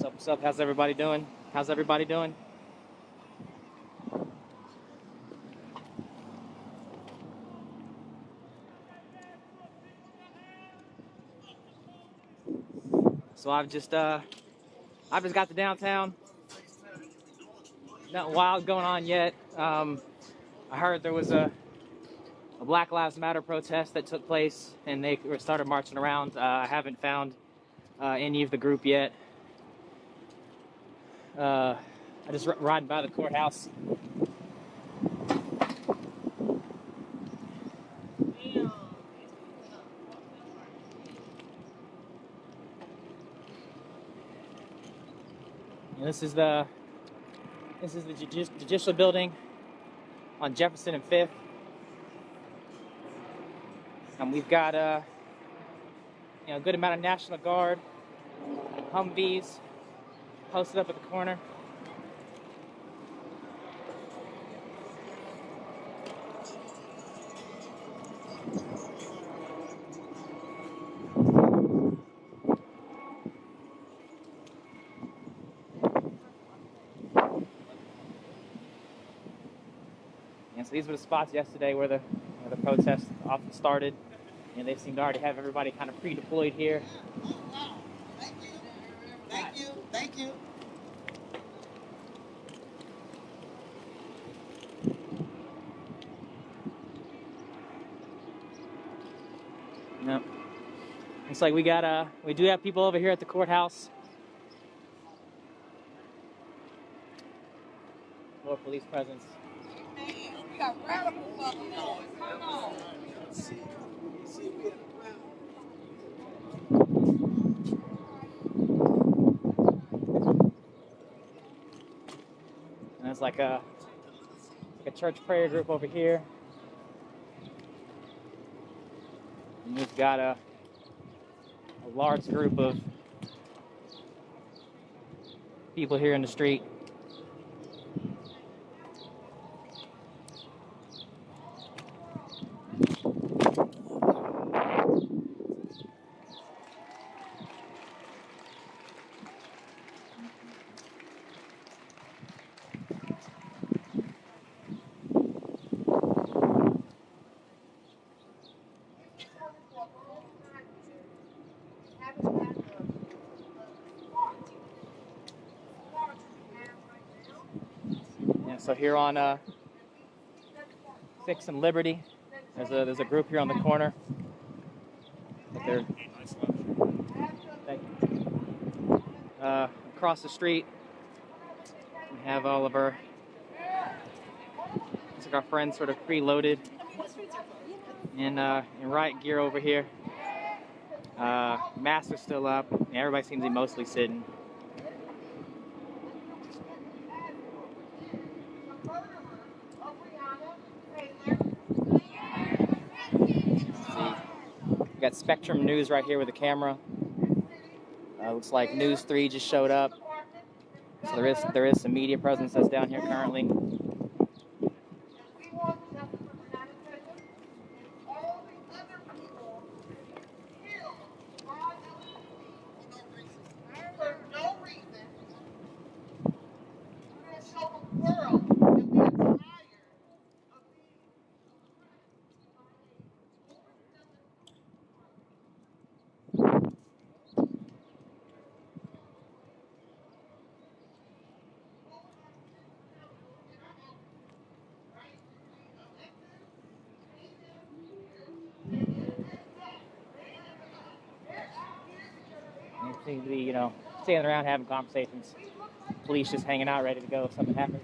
What's up? How's everybody doing? How's everybody doing? So I've just got to downtown. Nothing wild going on yet. I heard there was a Black Lives Matter protest that took place, and they started marching around. I haven't found any of the group yet. I just riding by the courthouse. And this is the judicial building on Jefferson and 5th. And we've got a good amount of National Guard, Humvees posted up at the corner. And so these were the spots yesterday where the protests often started. And they seem to already have everybody kind of pre-deployed here. Thank you. Yep. Looks like we do have people over here at the courthouse. More police presence. We got radical fucking noise. Come on. And there's like a church prayer group over here. And we've got a large group of people here in the street. So here on 6th and Liberty, there's a group here on the corner. Across the street, we have all of our friends sort of preloaded in riot gear over here. Masks are still up. Everybody seems to be mostly sitting. We got Spectrum News right here with a camera. Looks like News 3 just showed up. So there is some media presence that's down here currently. Seem to be, standing around having conversations. Police just hanging out, ready to go if something happens.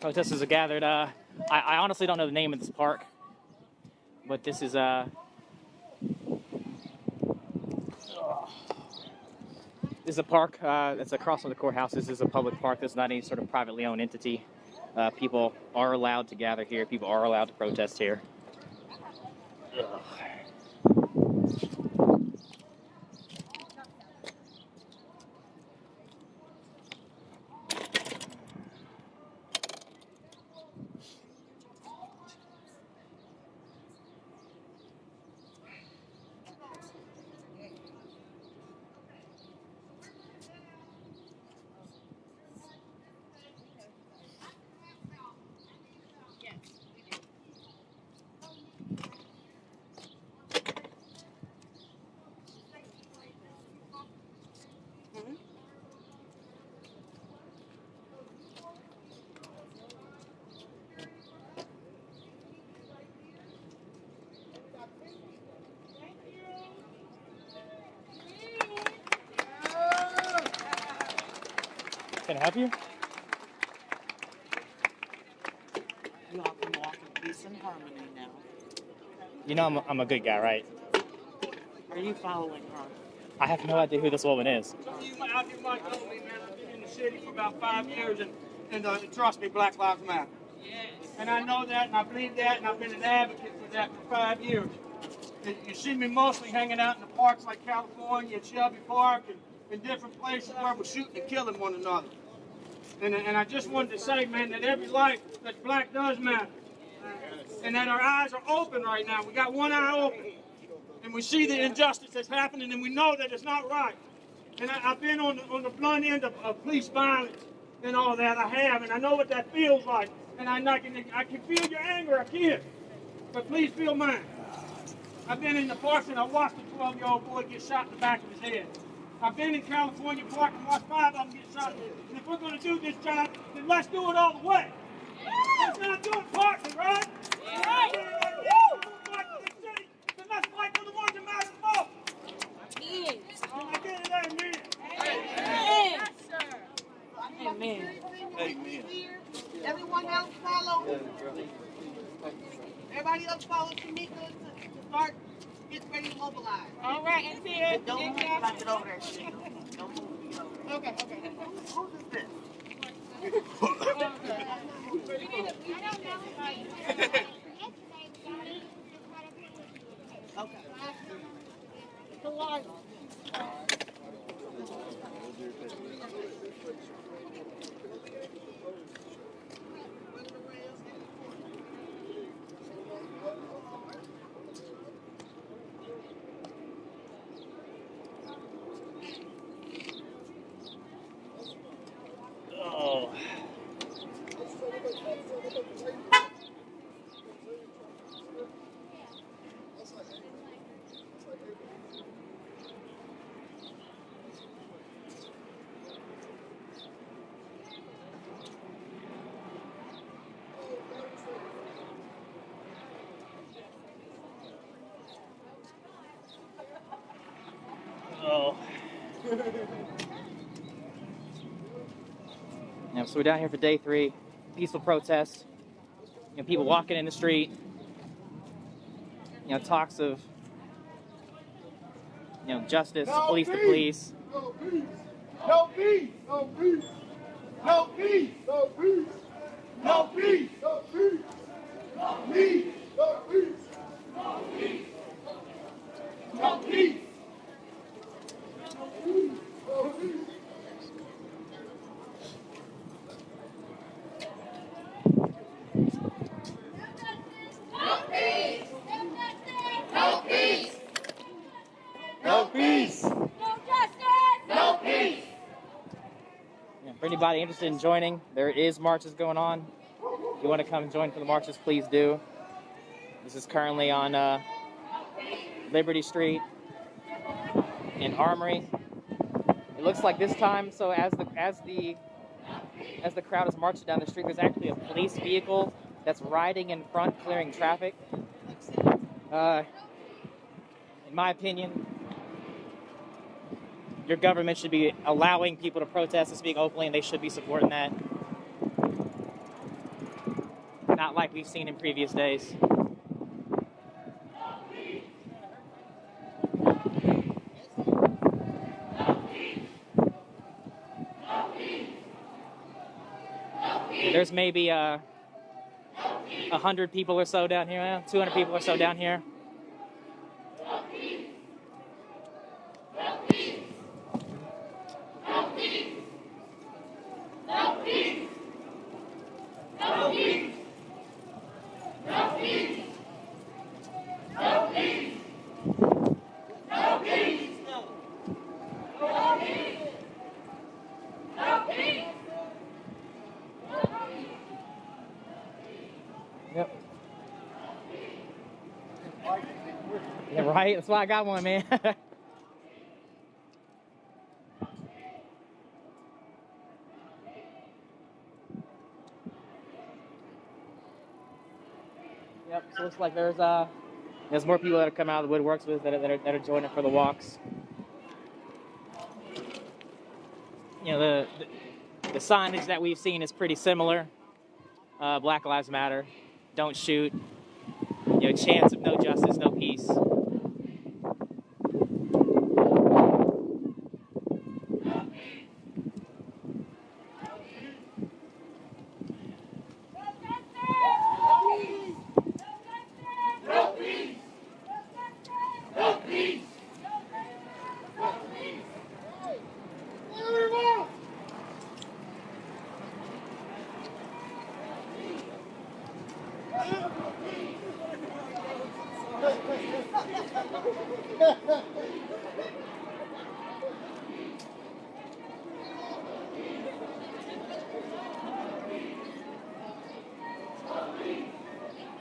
Protesters are gathered. I honestly don't know the name of this park, but this is a park that's across from the courthouse. This is a public park. This is not any sort of privately owned entity. People are allowed to gather here. People are allowed to protest here. Can I help you? You all can walk in peace and harmony now. You know I'm a good guy, right? Are you following her? I have no idea who this woman is. You might know me, man. I've been in the city for about 5 years, and trust me, Black Lives Matter. And I know that, and I believe that, and I've been an advocate for that for 5 years. You see me mostly hanging out in the parks like California, at Shelby Park, and in different places where we're shooting and killing one another. And I just wanted to say, man, that every life that's black does matter. And that our eyes are open right now. We got one eye open. And we see the injustice that's happening, and we know that it's not right. And I've been on the blunt end of police violence and all that. I have, and I know what that feels like. And I can feel your anger, I can. But please feel mine. I've been in the parks and I watched a 12-year-old boy get shot in the back of his head. I've been in California Park and watched 5 of them get shot. And if we're going to do this job, then let's do it all the way. Let's not do it partially, right? Right. Then let's fight for the ones that matter the most. Yes. Can I get it? Amen. Yes, sir. Amen. Amen. Everyone else follow. Everybody else follow Tamika to start getting ready to mobilize. All right, and here. Don't move. Knock it over there. Don't move. Okay. Who is this? Okay. Delilah. Oh. Oh. Yeah, so we're down here for day 3, peaceful protest. You know, people walking in the street. You know, talks of, you know, justice, police to police. No peace. No peace. No peace. No peace. No peace. No peace. No peace. No peace. No peace. No peace. No peace. No peace. No peace. No justice. No peace. Yeah, for anybody interested in joining, there is marches going on. If you want to come and join for the marches, please do. This is currently on Liberty Street in Armory. It looks like this time, so as the crowd is marching down the street, there's actually a police vehicle that's riding in front, clearing traffic. In my opinion, your government should be allowing people to protest and speak openly, and they should be supporting that. Not like we've seen in previous days. There's maybe 100 people or so down here, 200 people or so down here. Yep. Yeah, right? That's why I got one, man. Yep, so it looks like there's more people that are coming out of the woodworks with that are joining for the walks. You know, The signage that we've seen is pretty similar. Black Lives Matter, don't shoot, chance of no justice, no peace.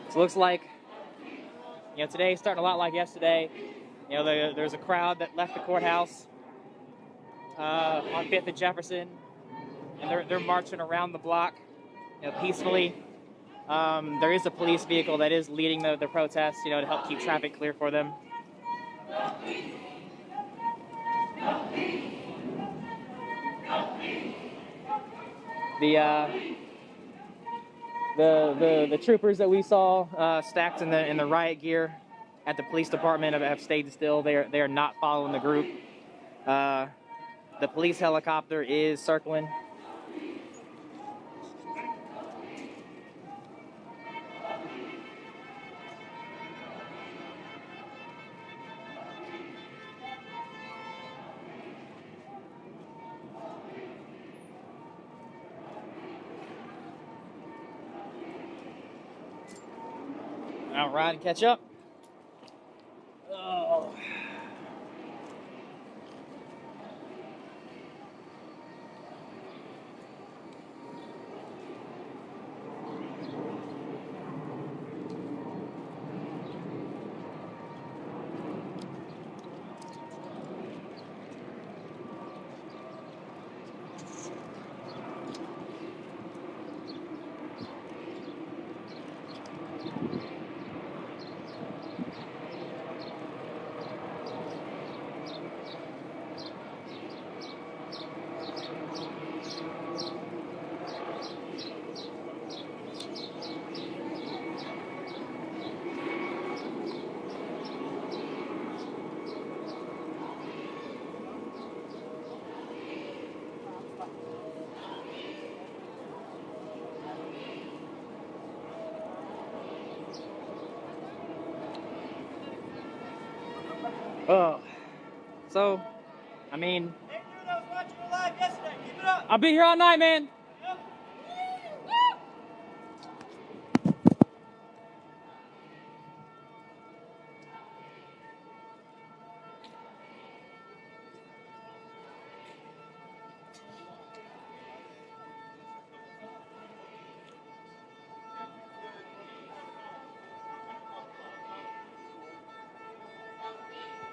So it looks like, today's starting a lot like yesterday. There's a crowd that left the courthouse on 5th and Jefferson, and they're marching around the block, peacefully. There is a police vehicle that is leading the protest, to help keep traffic clear for them. The troopers that we saw stacked in the riot gear at the police department have stayed still. They are not following the group. The police helicopter is circling. All right, and catch up. Oh. Oh, so, I mean, I'll be here all night, man.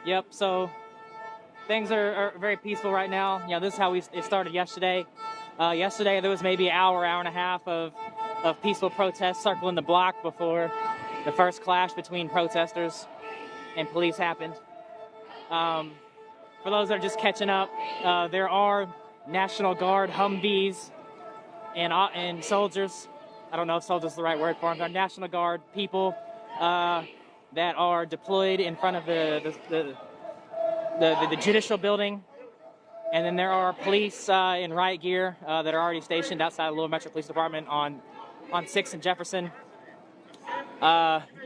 Yep, so things are very peaceful right now. This is how it started yesterday. Yesterday there was maybe an hour and a half of peaceful protests circling the block before the first clash between protesters and police happened. For those that are just catching up, there are National Guard Humvees and soldiers. I don't know if soldiers is the right word for them. They're National Guard people that are deployed in front of the judicial building, and then there are police in riot gear that are already stationed outside the Louisville Metro Police Department on 6th and Jefferson.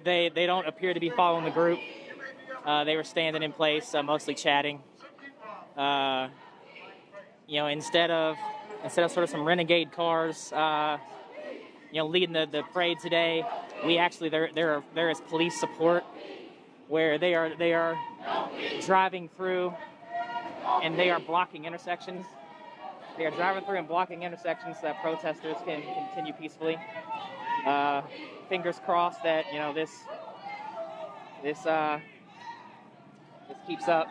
They don't appear to be following the group. They were standing in place, mostly chatting. Instead of sort of some renegade cars, leading the parade today, we actually there is police support where they are driving through and they are blocking intersections. They are driving through and blocking intersections so that protesters can continue peacefully. Fingers crossed that this keeps up.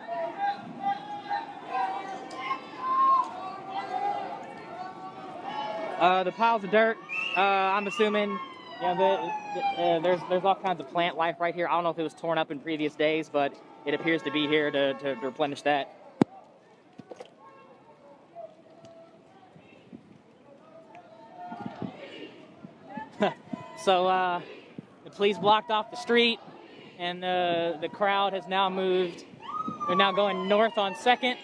The piles of dirt, I'm assuming, there's all kinds of plant life right here. I don't know if it was torn up in previous days, but it appears to be here to replenish that. So the police blocked off the street, and the crowd has now moved. They're now going north on 2nd.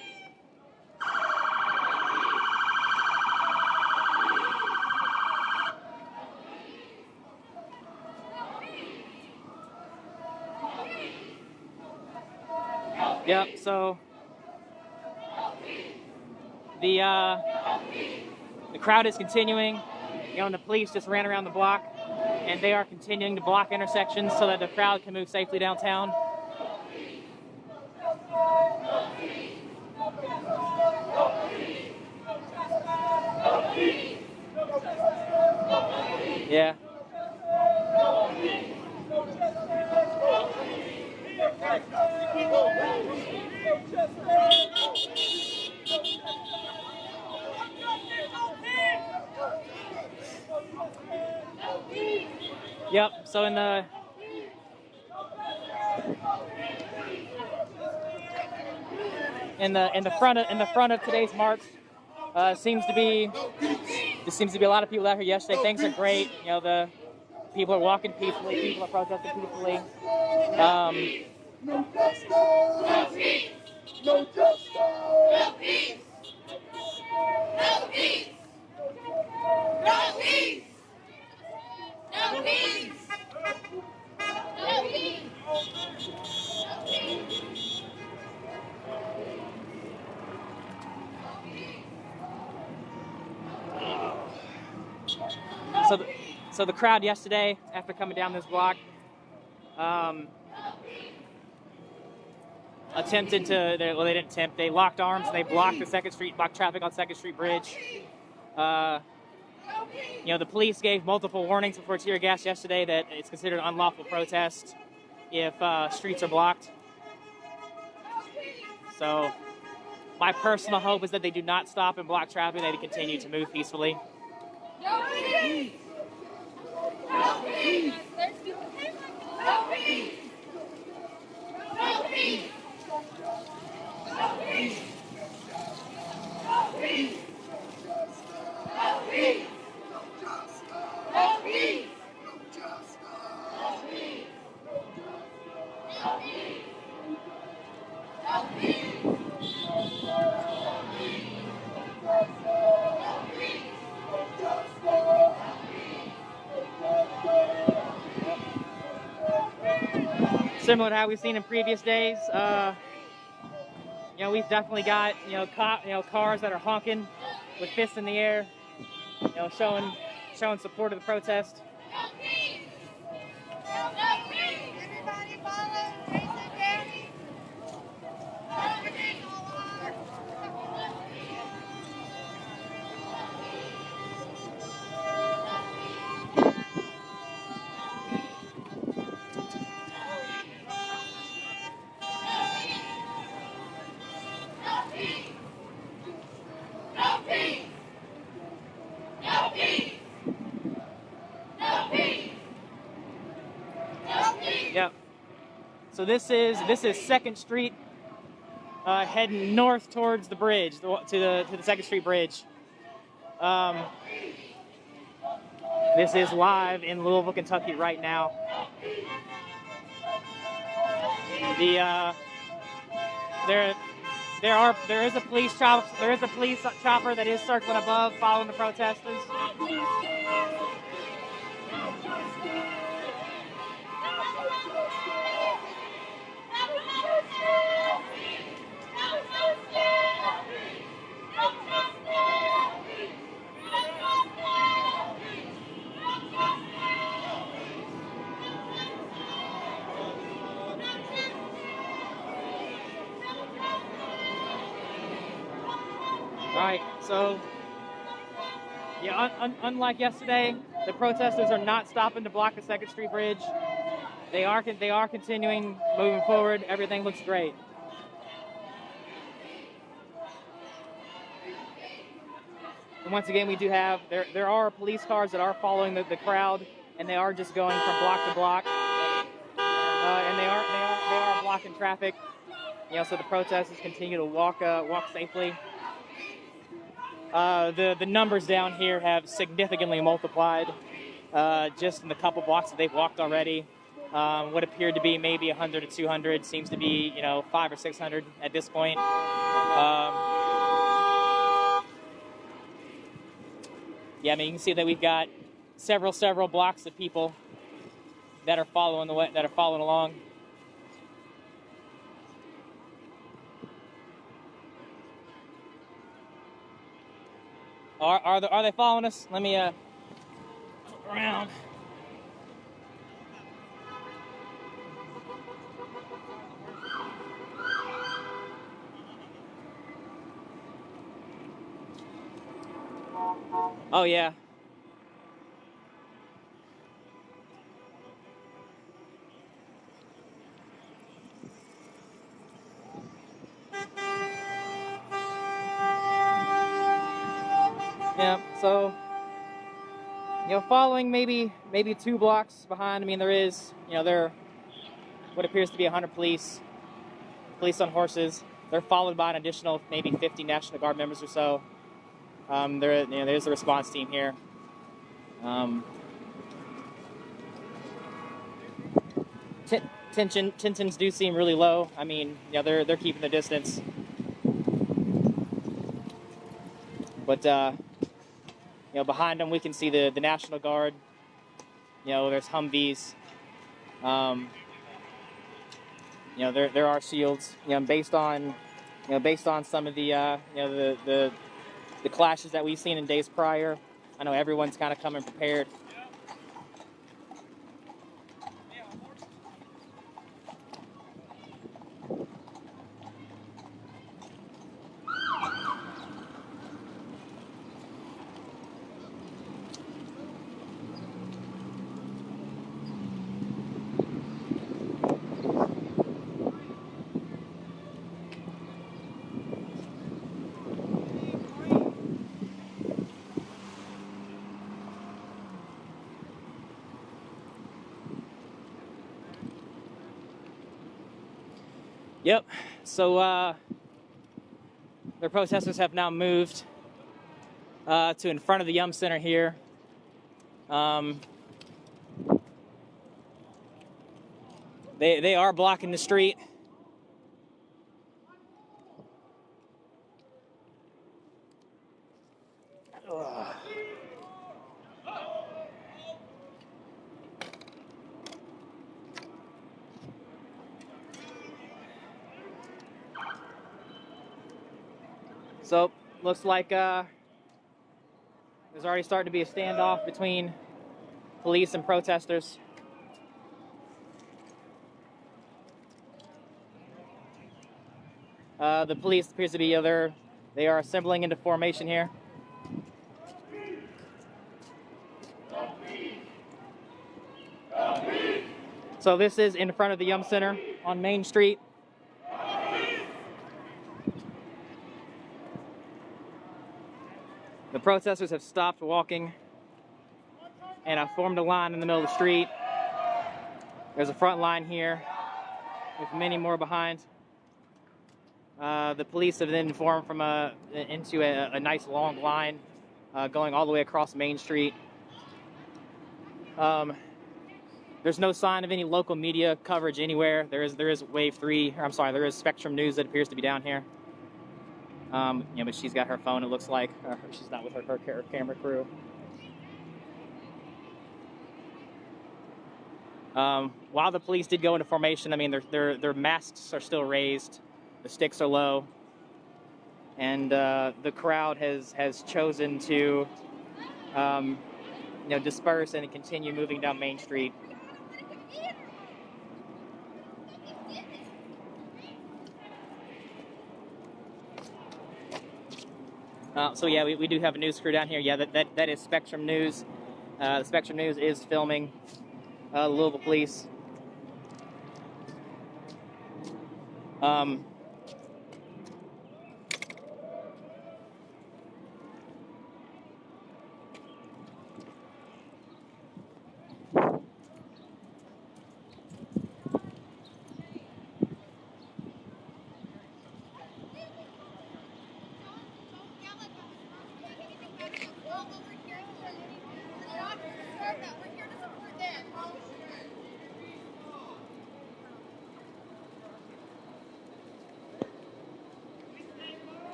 Yep, so the crowd is continuing. You know, and the police just ran around the block, and they are continuing to block intersections so that the crowd can move safely downtown. Yeah. Yep. So in the front of today's march, seems to be a lot of people out here yesterday. Things are great. You know, the people are walking peacefully. People are protesting peacefully. No justice. No peace. No justice. No peace. No peace. No peace. No peace. No peace. So the crowd yesterday, after coming down this block, attempted to, well, they didn't attempt, they locked arms and they blocked blocked traffic on 2nd Street Bridge. You know, the police gave multiple warnings before tear gas yesterday that it's considered unlawful protest if streets are blocked. So my personal hope is that they do not stop and block traffic, they continue to move peacefully. No peace. No peace. No peace. No peace. No peace. No peace. No peace. No peace. No peace. No peace. No peace. Similar to how we've seen in previous days, you know, we've definitely got, cars that are honking with fists in the air, you know, showing support of the protest. Everybody follow Jason Downey. Yep. So this is 2nd Street, heading north towards the bridge, to the 2nd Street Bridge. This is live in Louisville, Kentucky right now. There is a police chopper that is circling above, following the protesters. Right, so yeah, unlike yesterday, the protesters are not stopping to block the 2nd Street Bridge. They are continuing, moving forward. Everything looks great. And once again, we do have there are police cars that are following the crowd, and they are just going from block to block, and they are blocking traffic. You know, so the protesters continue to walk safely. The numbers down here have significantly multiplied. just in the couple blocks that they've walked already. What appeared to be maybe 100 to 200 seems to be, 500 or 600 at this point. Yeah, I mean, you can see that we've got several blocks of people that are following along. Are they following us? Let me flip around. Oh yeah. Yeah, so following maybe 2 blocks behind. I mean, there is, there what appears to be 100 police on horses. They're followed by an additional maybe 50 National Guard members or so. There's a response team here. Tensions do seem really low. I mean, they're keeping the distance. But behind them we can see the National Guard. There's Humvees. There are shields. Based on some of the the clashes that we've seen in days prior. I know everyone's kind of coming prepared. Yep, so the protesters have now moved to in front of the Yum Center here. They are blocking the street. Ugh. So, looks like there's already starting to be a standoff between police and protesters. The police appears to be they are assembling into formation here. So this is in front of the Yum Center on Main Street. The protesters have stopped walking and have formed a line in the middle of the street. There's a front line here with many more behind. The police have then formed into a nice long line going all the way across Main Street. There's no sign of any local media coverage anywhere. There is Wave 3, or I'm sorry, there is Spectrum News that appears to be down here. But she's got her phone, it looks like. She's not with her camera crew. While the police did go into formation, I mean, their masks are still raised, the sticks are low, and the crowd has chosen to, disperse and continue moving down Main Street. So yeah, we do have a news crew down here. Yeah, that is Spectrum News. The Spectrum News is filming the Louisville police.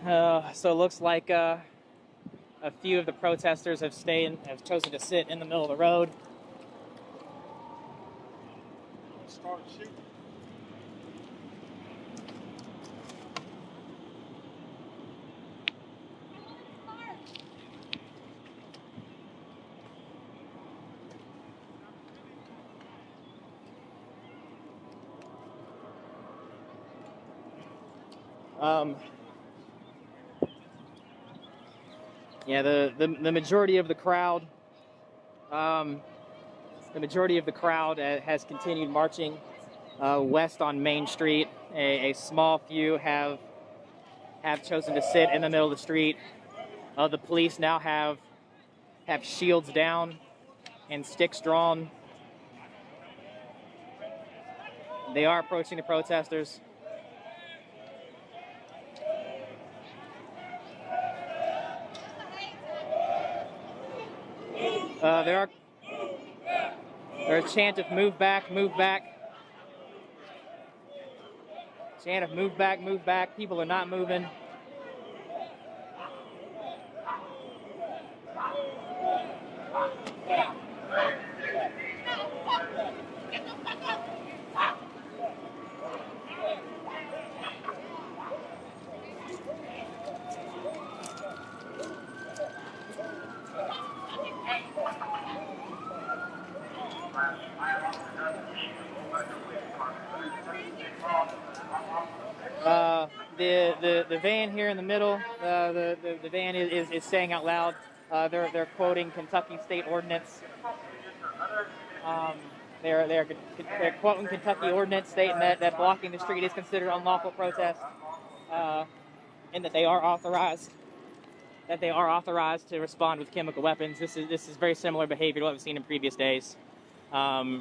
So it looks like a few of the protesters have chosen to sit in the middle of the road. Start shooting. Yeah, the majority of the crowd, has continued marching west on Main Street. A small few have chosen to sit in the middle of the street. The police now have shields down and sticks drawn. They are approaching the protesters. There's a chant of move back, move back. Chant of move back, move back. People are not moving. The van here in the middle, the van is saying out loud, they're quoting Kentucky state ordinance. They're quoting Kentucky ordinance stating that blocking the street is considered unlawful protest, and that they are authorized to respond with chemical weapons. This is very similar behavior to what we've seen in previous days. They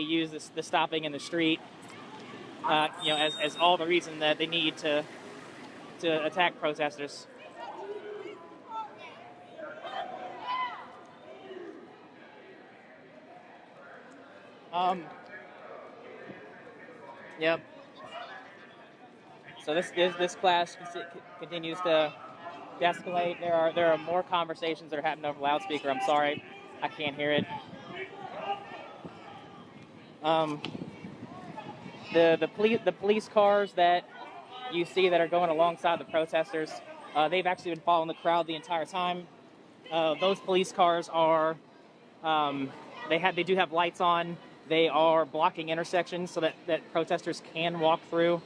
use the stopping in the street, as all the reason that they need to attack protesters. Yep. So this clash continues to escalate. There are more conversations that are happening over loudspeaker. I'm sorry, I can't hear it. The police cars that you see that are going alongside the protesters, they've actually been following the crowd the entire time. Those police cars are they do have lights on. They are blocking intersections so that protesters can walk through.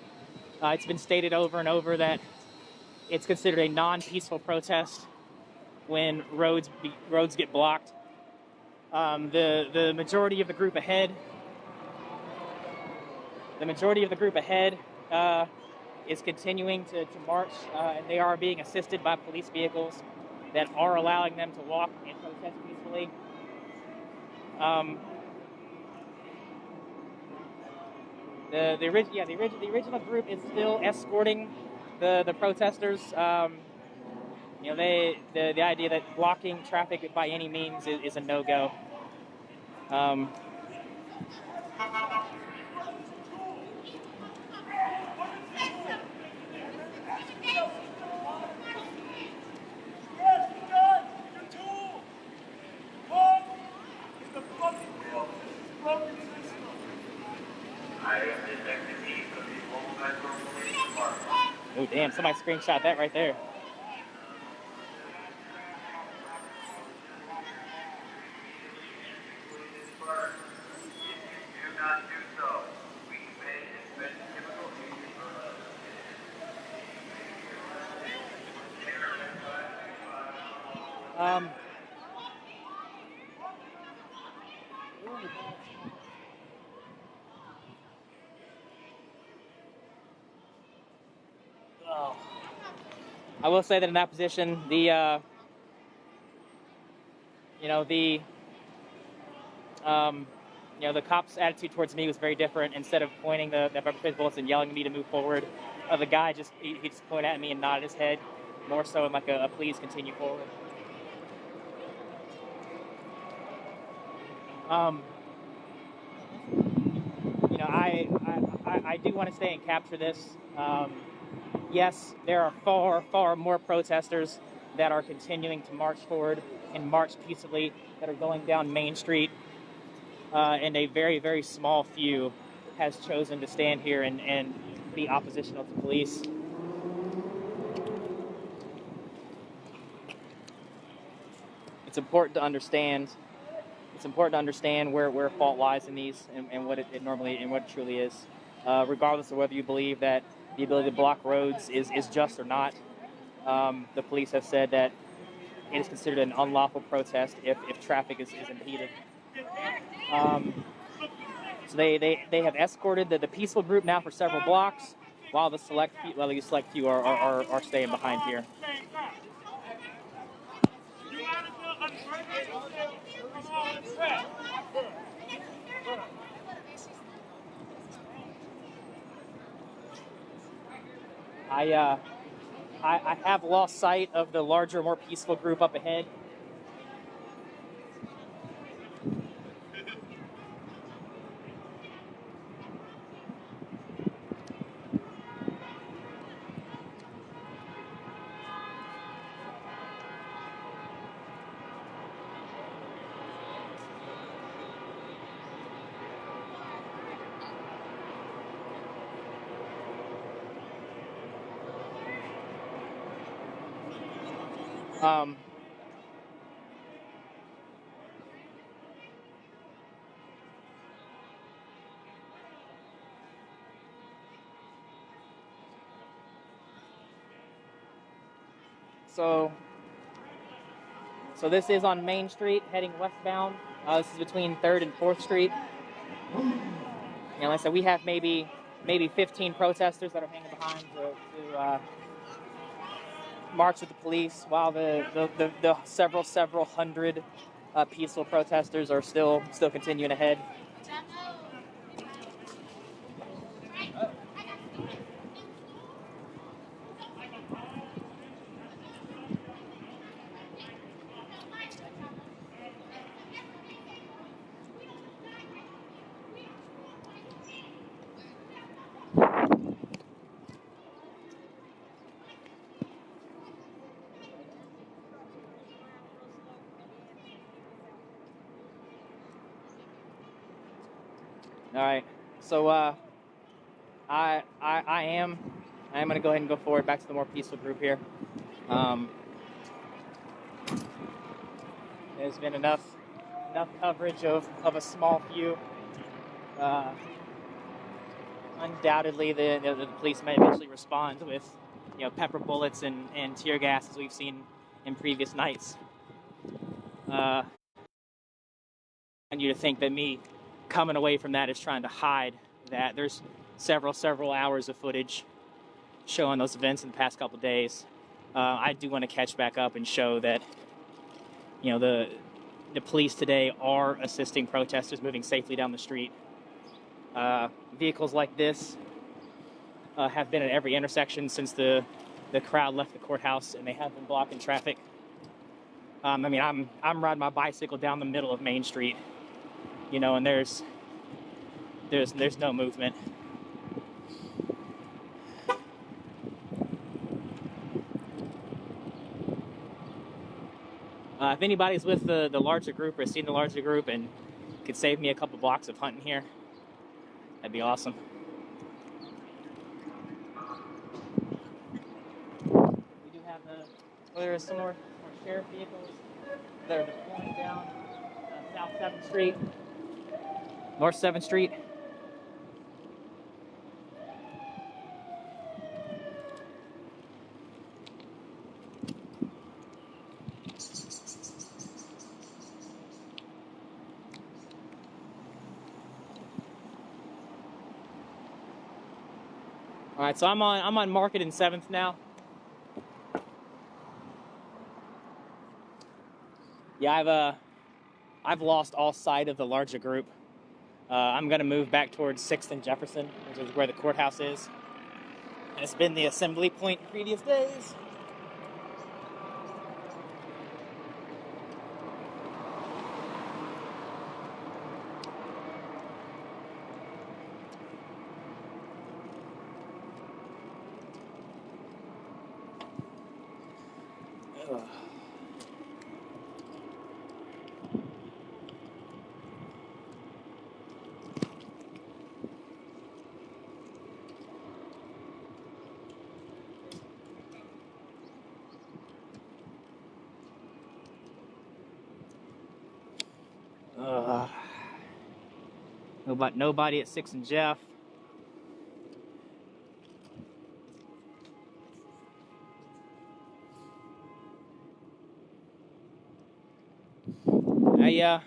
It's been stated over and over that it's considered a non-peaceful protest when roads get blocked. The majority of the group ahead. Is continuing to march, and they are being assisted by police vehicles that are allowing them to walk and protest peacefully. The original group is still escorting the protesters. The idea that blocking traffic by any means is a no-go. Oh, damn, somebody screenshot that right there. I will say that in that position, the cop's attitude towards me was very different. Instead of pointing the rubber-faced bullets and yelling at me to move forward, the guy he just pointed at me and nodded his head, more so in like a please continue forward. I I do want to stay and capture this. Yes, there are far more protesters that are continuing to march forward and march peaceably that are going down Main Street, and a very small few has chosen to stand here and be oppositional to police. It's important to understand. It's important to understand where fault lies in these and what it normally and what it truly is, regardless of whether you believe that the ability to block roads is just or not. The police have said that it is considered an unlawful protest if traffic is impeded. So they have escorted the peaceful group now for several blocks, while the select few are staying behind here. I have lost sight of the larger, more peaceful group up ahead. So this is on Main Street, heading westbound. This is between 3rd and 4th Street. And like I said, we have maybe 15 protesters that are hanging behind to march with the police, while the several hundred peaceful protesters are still continuing ahead. All right, so I am going to go ahead and go forward back to the more peaceful group here. There's been enough coverage of a small few. Undoubtedly, the police may eventually respond with, pepper bullets and tear gas, as we've seen in previous nights. And you to think that me coming away from that is trying to hide that. There's several hours of footage showing those events in the past couple of days. I do want to catch back up and show that, the police today are assisting protesters moving safely down the street. Vehicles like this have been at every intersection since the crowd left the courthouse, and they have been blocking traffic. I'm riding my bicycle down the middle of Main Street, and there's no movement. If anybody's with the larger group or seen the larger group and could save me a couple blocks of hunting here, that'd be awesome. We do have there are some more sheriff vehicles that are deploying down South 7th Street, North 7th Street. All right, so I'm on Market and 7th now. Yeah, I've lost all sight of the larger group. I'm gonna move back towards 6th and Jefferson, which is where the courthouse is. And it's been the assembly point in previous days. Nobody at 6 and Jeff.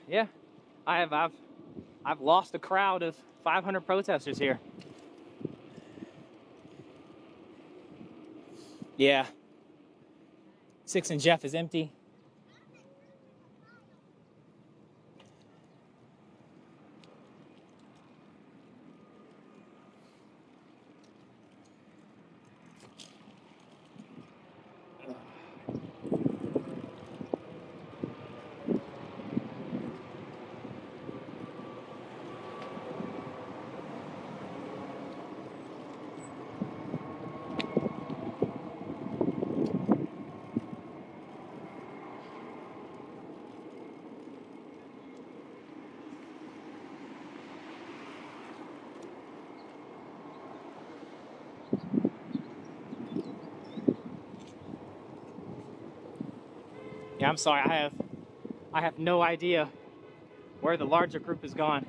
Yeah, I've lost a crowd of 500 protesters here. Yeah, 6 and Jeff is empty. Yeah, I'm sorry. I have no idea where the larger group is gone.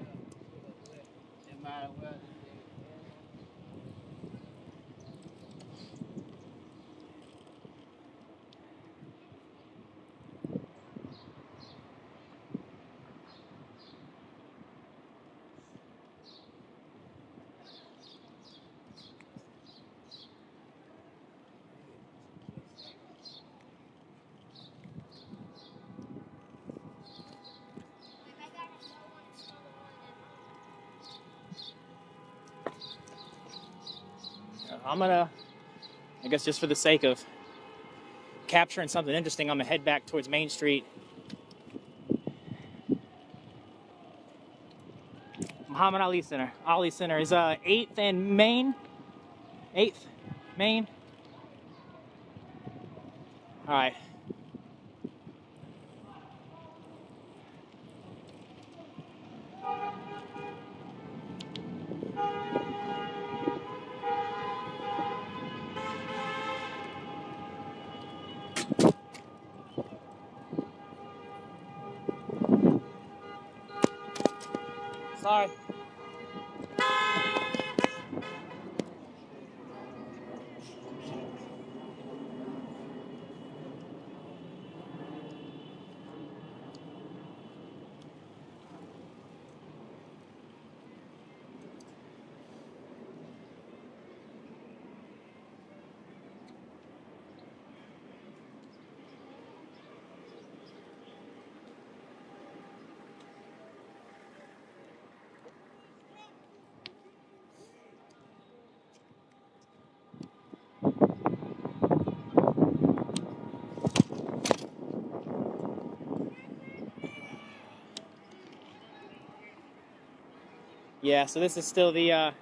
I'm gonna, I guess just for the sake of capturing something interesting, I'm gonna head back towards Main Street. Muhammad Ali Center. Ali Center is 8th and Main. 8th, Main. All right. Sorry. Yeah, so this is still the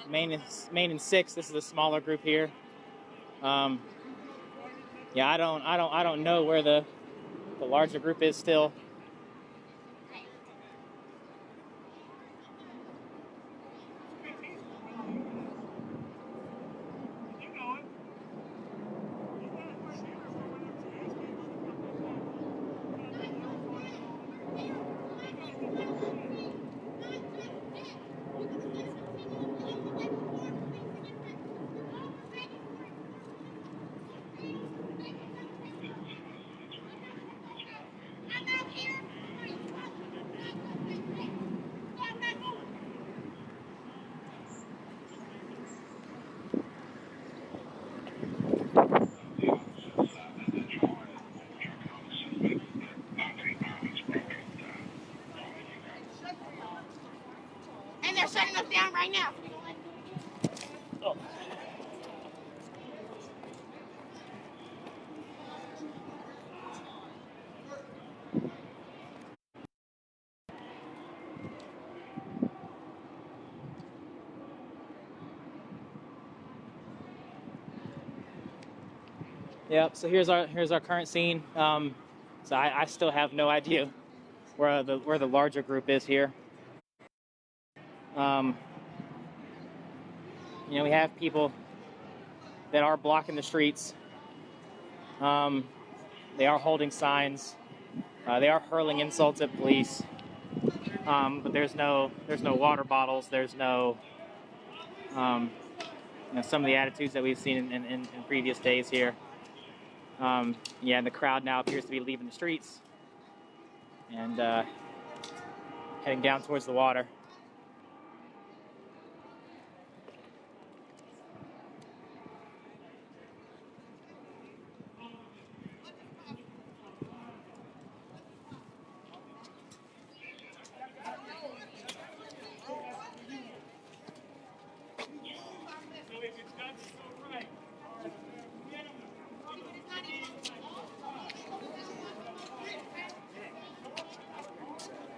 main and 6. This is a smaller group here. Yeah, I don't know where the larger group is still. And they're shutting us down right now. Oh. Yep. So here's our current scene. So I still have no idea where the larger group is here. We have people that are blocking the streets. They are holding signs. They are hurling insults at police. But there's no water bottles. There's no some of the attitudes that we've seen in previous days here. And the crowd now appears to be leaving the streets and heading down towards the water.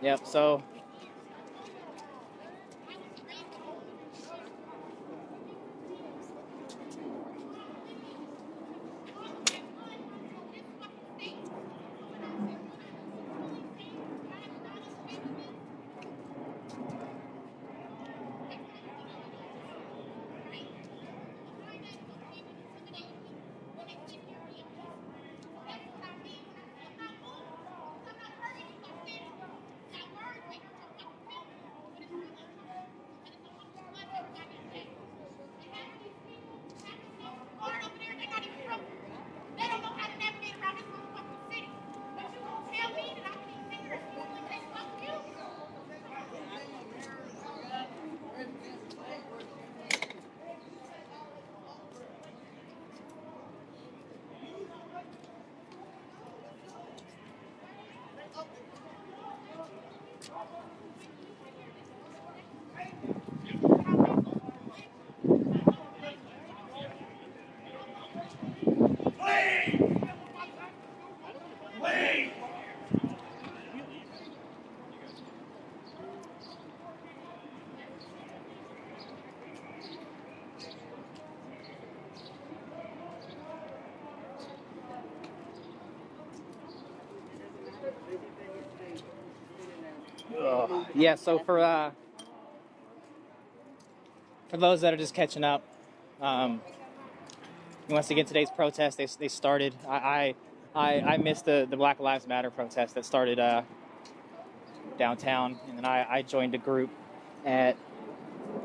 Yep, so so for those that are just catching up, once again today's protest they started. I missed the Black Lives Matter protest that started downtown, and then I joined a group at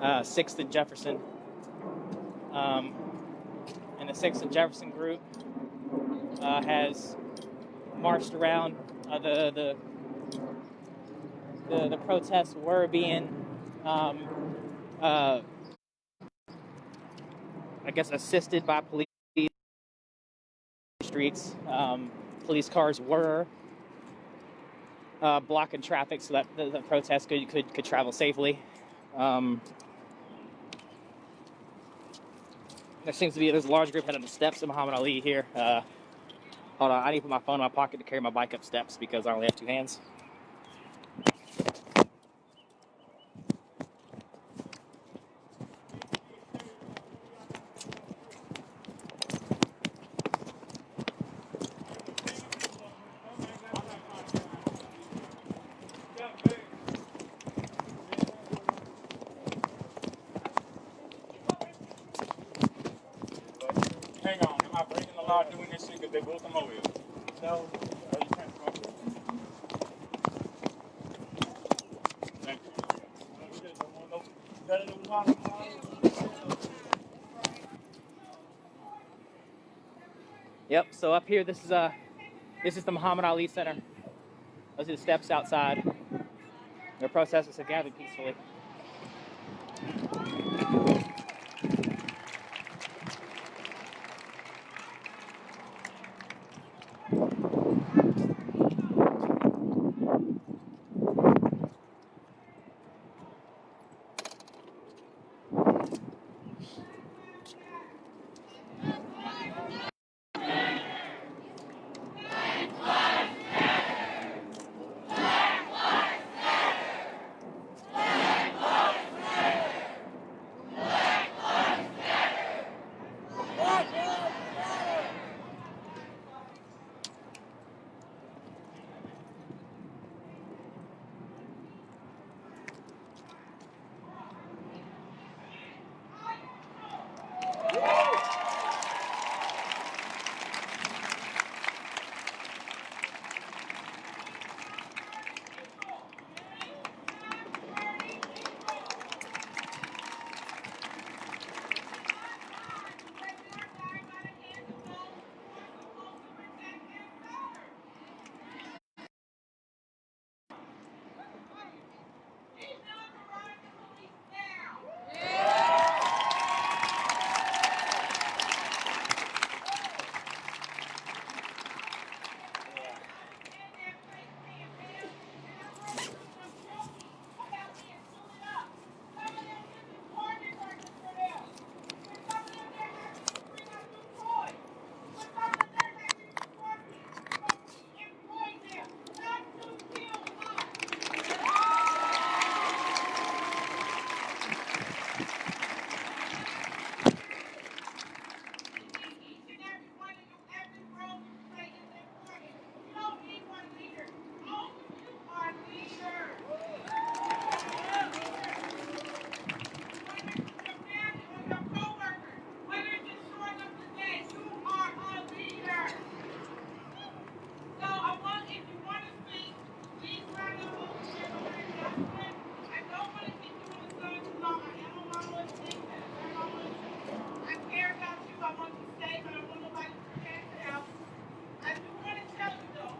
6th and Jefferson. And the 6th and Jefferson group has marched around. The protests were being, I guess, assisted by police streets. Police cars were blocking traffic so that the protest could travel safely. There's a large group heading up the steps of Muhammad Ali here. Hold on, I need to put my phone in my pocket to carry my bike up steps because I only have two hands. Hang on, am I breaking the law doing this shit because they both come over here? No. Are you trying to come over? Thank you. Yep. So up here, this is the Muhammad Ali Center. Those are the steps outside. The protesters have gathered peacefully.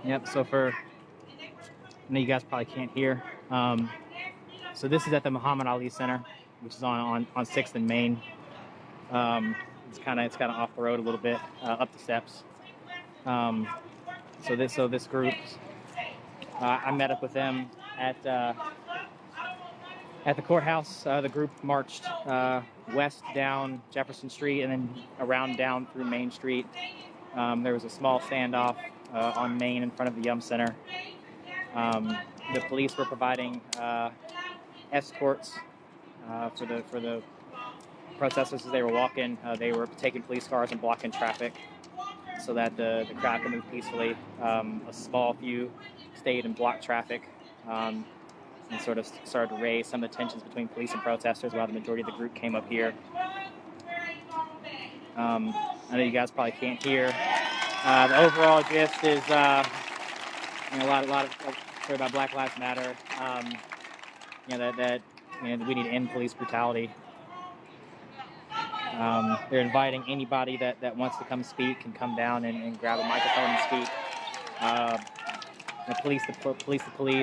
Yep. So I know you guys probably can't hear. So this is at the Muhammad Ali Center, which is on 6th and Main. It's kind of off the road a little bit, up the steps. So this group, I met up with them at the courthouse. The group marched west down Jefferson Street and then around down through Main Street. There was a small standoff on Main in front of the Yum Center. The police were providing escorts for the protesters as they were walking. They were taking police cars and blocking traffic so that the crowd could move peacefully. A small few stayed and blocked traffic and sort of started to raise some of the tensions between police and protesters while the majority of the group came up here. I know you guys probably can't hear. The overall gist is a lot of story about Black Lives Matter. That we need to end police brutality. They're inviting anybody that wants to come speak and come down and grab a microphone and speak. The police.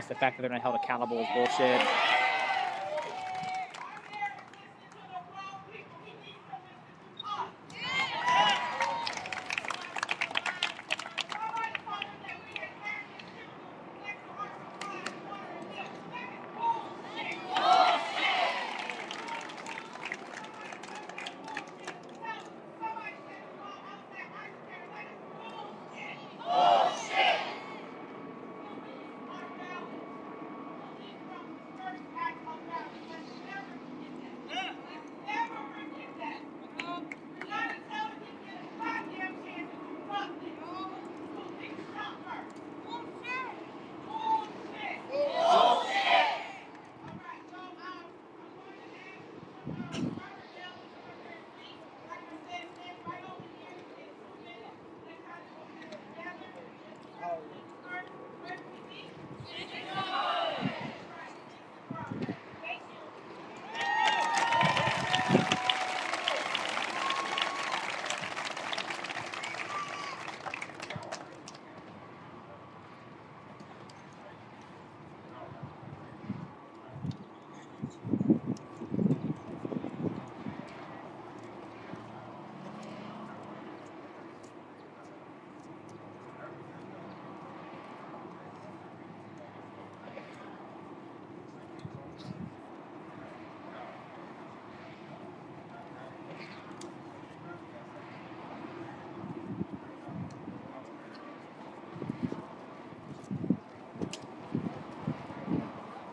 The fact that they're not held accountable is bullshit.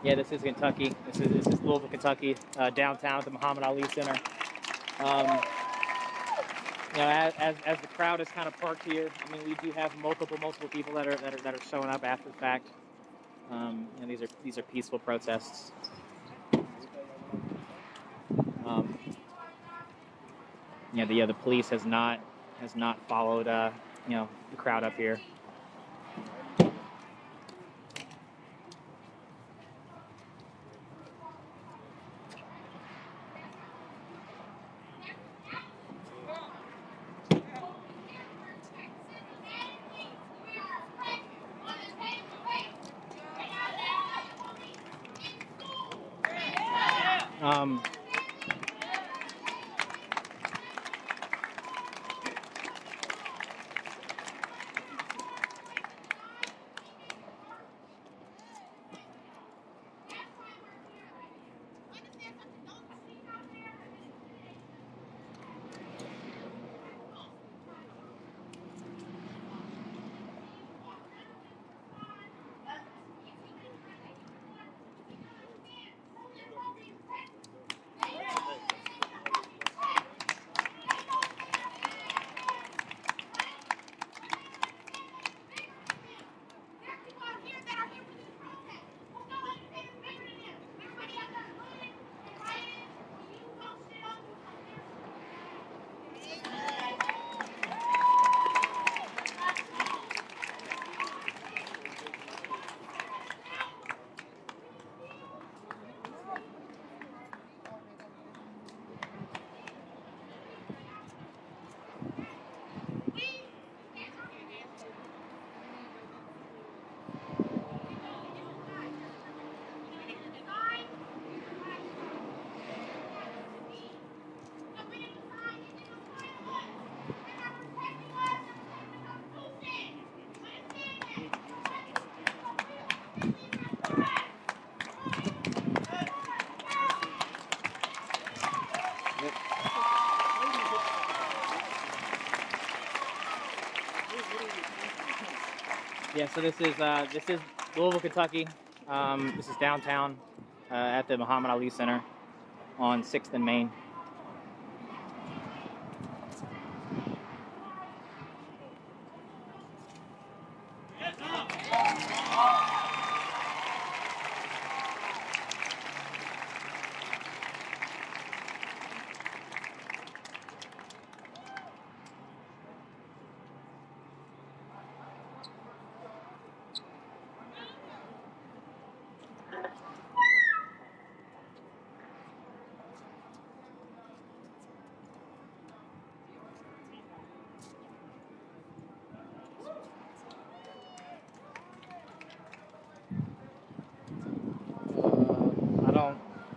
Yeah, this is Kentucky. This is Louisville, Kentucky, downtown at the Muhammad Ali Center. As the crowd is kind of parked here, I mean, we do have multiple people that are showing up after the fact. These are peaceful protests. The police has not followed the crowd up here. Yeah, so this is Louisville, Kentucky. This is downtown at the Muhammad Ali Center on 6th and Main.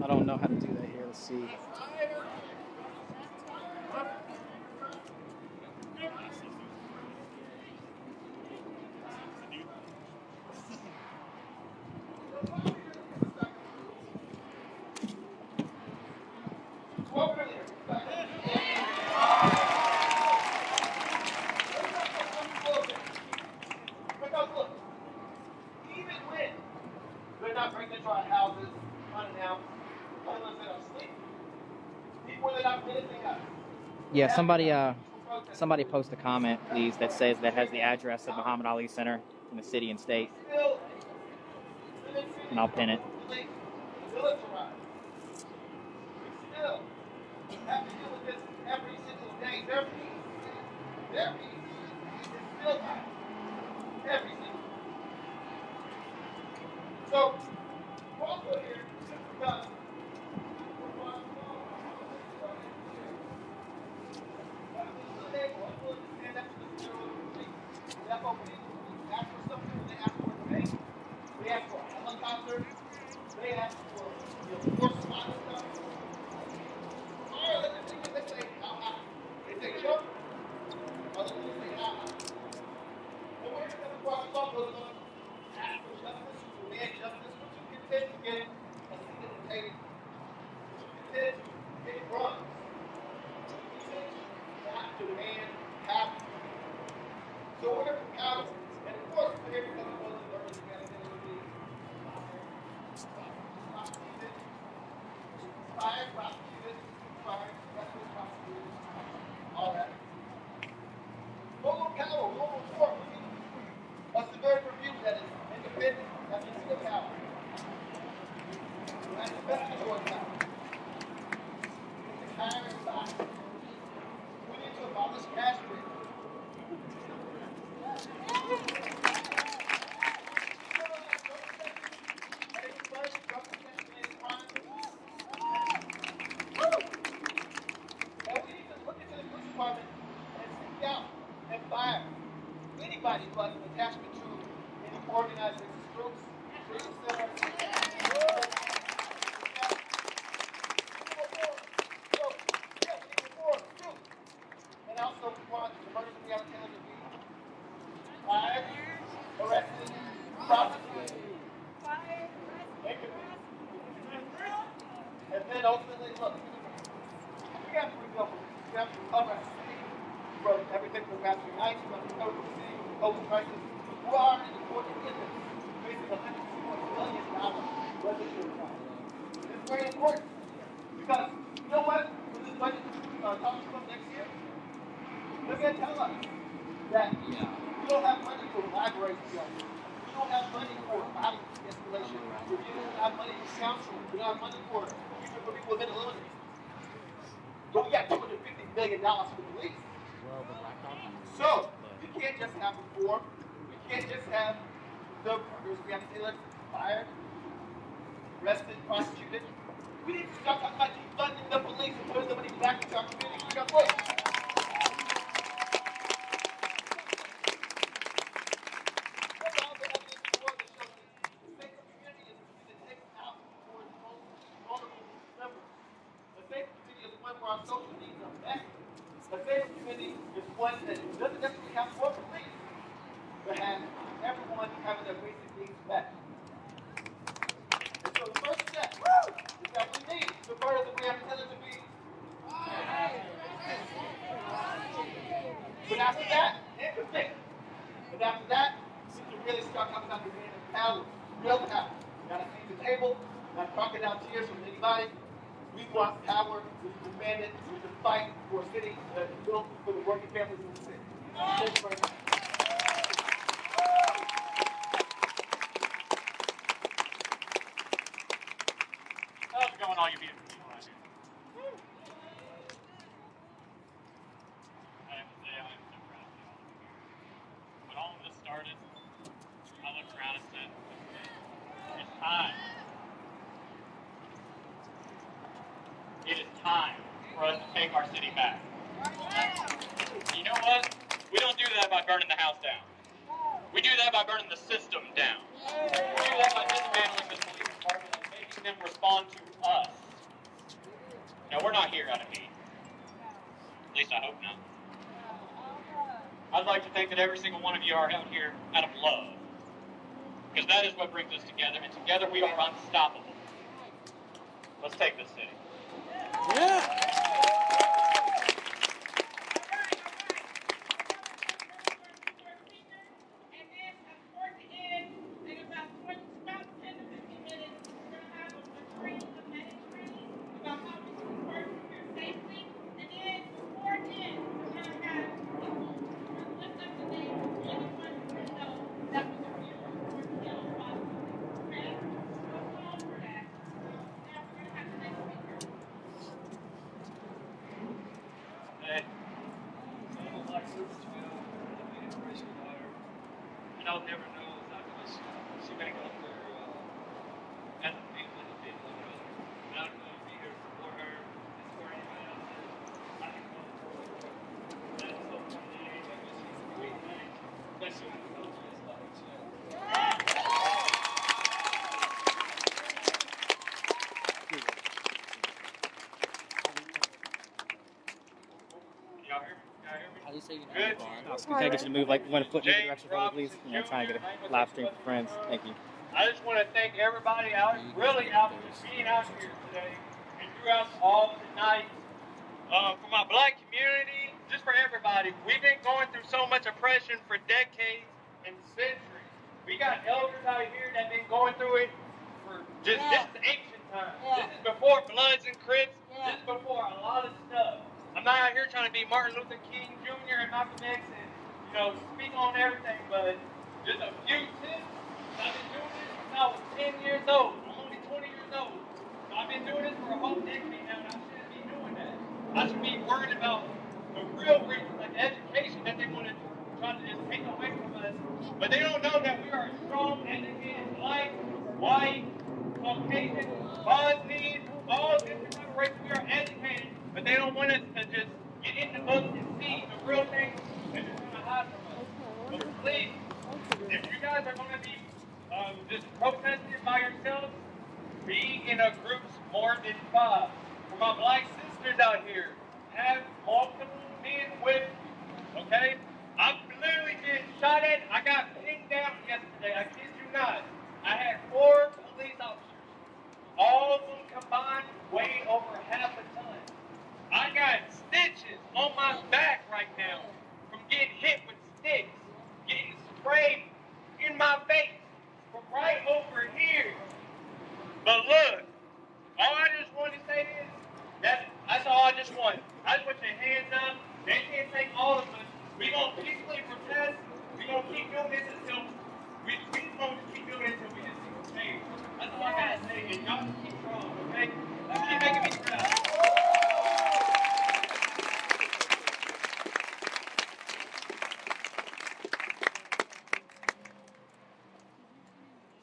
I don't know how to do that here. Let's see. Because look, even when they're not breaking into our houses unannounced, telling us that I'm asleep, even when they're not menacing us. Yeah, somebody post a comment, please, that says that has the address of Muhammad Ali Center in the city and state, and I'll pin it. Militarized. We still have to deal with this every single day. Their peace is still high. Every single day. So, we're also here because they ask for a helicopter. They ask for force stuff. Or they say how high. They say jump. Or they say how high. And we're going to cross off those ask for justice, demand justice, but you contend to get a seat at the table. You contend to get runs. You contend to have to demand happiness. So we're here for power. And of course, we're here because it wasn't learning together. Fired, prosecuted, all that. Global power, global court, that's the very review that is independent, that is the power. That's the best control power. It's higher inside. We need to abolish cash rate. And fire anybody who has an attachment to any organized groups, freedom centers, and also we want the murders of Breonna Taylor to be fired, arrested, prosecuted, and convicted. And then ultimately, look, we have to rebuild. We have to recover our city from everything from Rapture Nights, we have to recover the city from COVID crisis. We are in the court of business, facing $160 billion budgetary crisis. It's very important because you know what? When this budget talks about next year, they're going to tell us that we don't have money for library structure. We don't have money for violence escalation. We don't have money for counseling. We don't have money for people with mental illness. But we got $250 million for the police. So, we can't just have reform. We can't just have the murders. We have to say, let's fired, arrested, prosecuted. We need to start talking about defunding the police and putting the money back into our community. Because look, our social needs are met. The favorite committee is one that doesn't necessarily have more police, but has everyone having their basic needs met. And so the first step is that we need the murder of Breonna Taylor to be But after that, we can really start talking about the man of power, real power. Gotta see the table, not talking out tears from anybody. We want power, we demand it, we can fight for a city that is built for the working families in the city. Thank you very much. How's it going, all you beautiful people out here? I have to say, I'm so proud of y'all. When all of this started, I looked around and said, it's time. It is time for us to take our city back. You know what? We don't do that by burning the house down. We do that by burning the system down. We do that by dismantling the police department and making them respond to us. Now, we're not here out of hate. At least I hope not. I'd like to think that every single one of you are out here out of love. Because that is what brings us together, and together we are unstoppable. Let's take this city. Yeah. You know, never know exactly she may go through as a people in the people of her. And I'm going to be here for her and for anybody else that I can go through. That's so funny. I guess she's a great thing. Especially when it comes to this stuff. Y'all hear me? Y'all hear me? How do you say your Good. Can I get you to move like 1 foot in the direction for me, please? And I'm trying to get a live stream for friends. Thank you. I just want to thank everybody out, really out for being out here today and throughout all the night. For my black community, just for everybody, we've been going through so much oppression for decades and centuries. We got elders out here that have been going through it for this is ancient times. This is before Bloods and Crips. This is before a lot of stuff. I'm not out here trying to be Martin Luther King Jr. and Malcolm X and, you know, speak on everything, but just a few tips. I've been doing this since I was 10 years old. I'm only 20 years old. So I've been doing this for a whole decade now, and I shouldn't be doing that. I should be worried about the real reasons, like education that they want to try to just take away from us. But they don't know that we are strong, educated, black, white, Caucasian, Bosnian, all different type of races. We are educated, but they don't want us to just get in the books and see the real things and just trying to hide from us. But please, if you guys are going to be just protesting by yourselves, be in a groups more than 5. For my black sisters out here, have multiple men with you, okay? I've literally been shot at. I got pinned down yesterday. I kid you not. I had 4 police officers. All of them combined weigh over half a ton. I got stitches on my back right now from getting hit with sticks, getting sprayed in my face from right over here. But look, all I just want to say is that's all I just want. I just want your hands up. They can't take all of us. We're going to peacefully protest. We're going to keep doing this until we going to keep doing it until we just see some change. That's all I got to say. And y'all just keep strong, okay? Let's keep making me proud.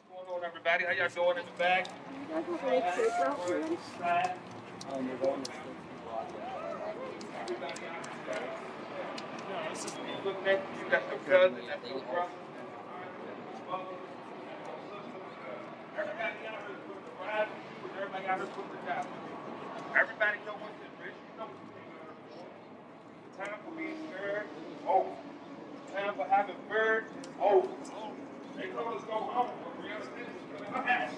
What's going on, everybody? How y'all doing in the back? Look next to you, that's your cousin, that's your brother. Everybody out here put the rise with you, everybody out here put the down. Everybody know what this is. You know the time for being scared is over. The time for having fear is over. They told us to go home, but we understand it's going to happen.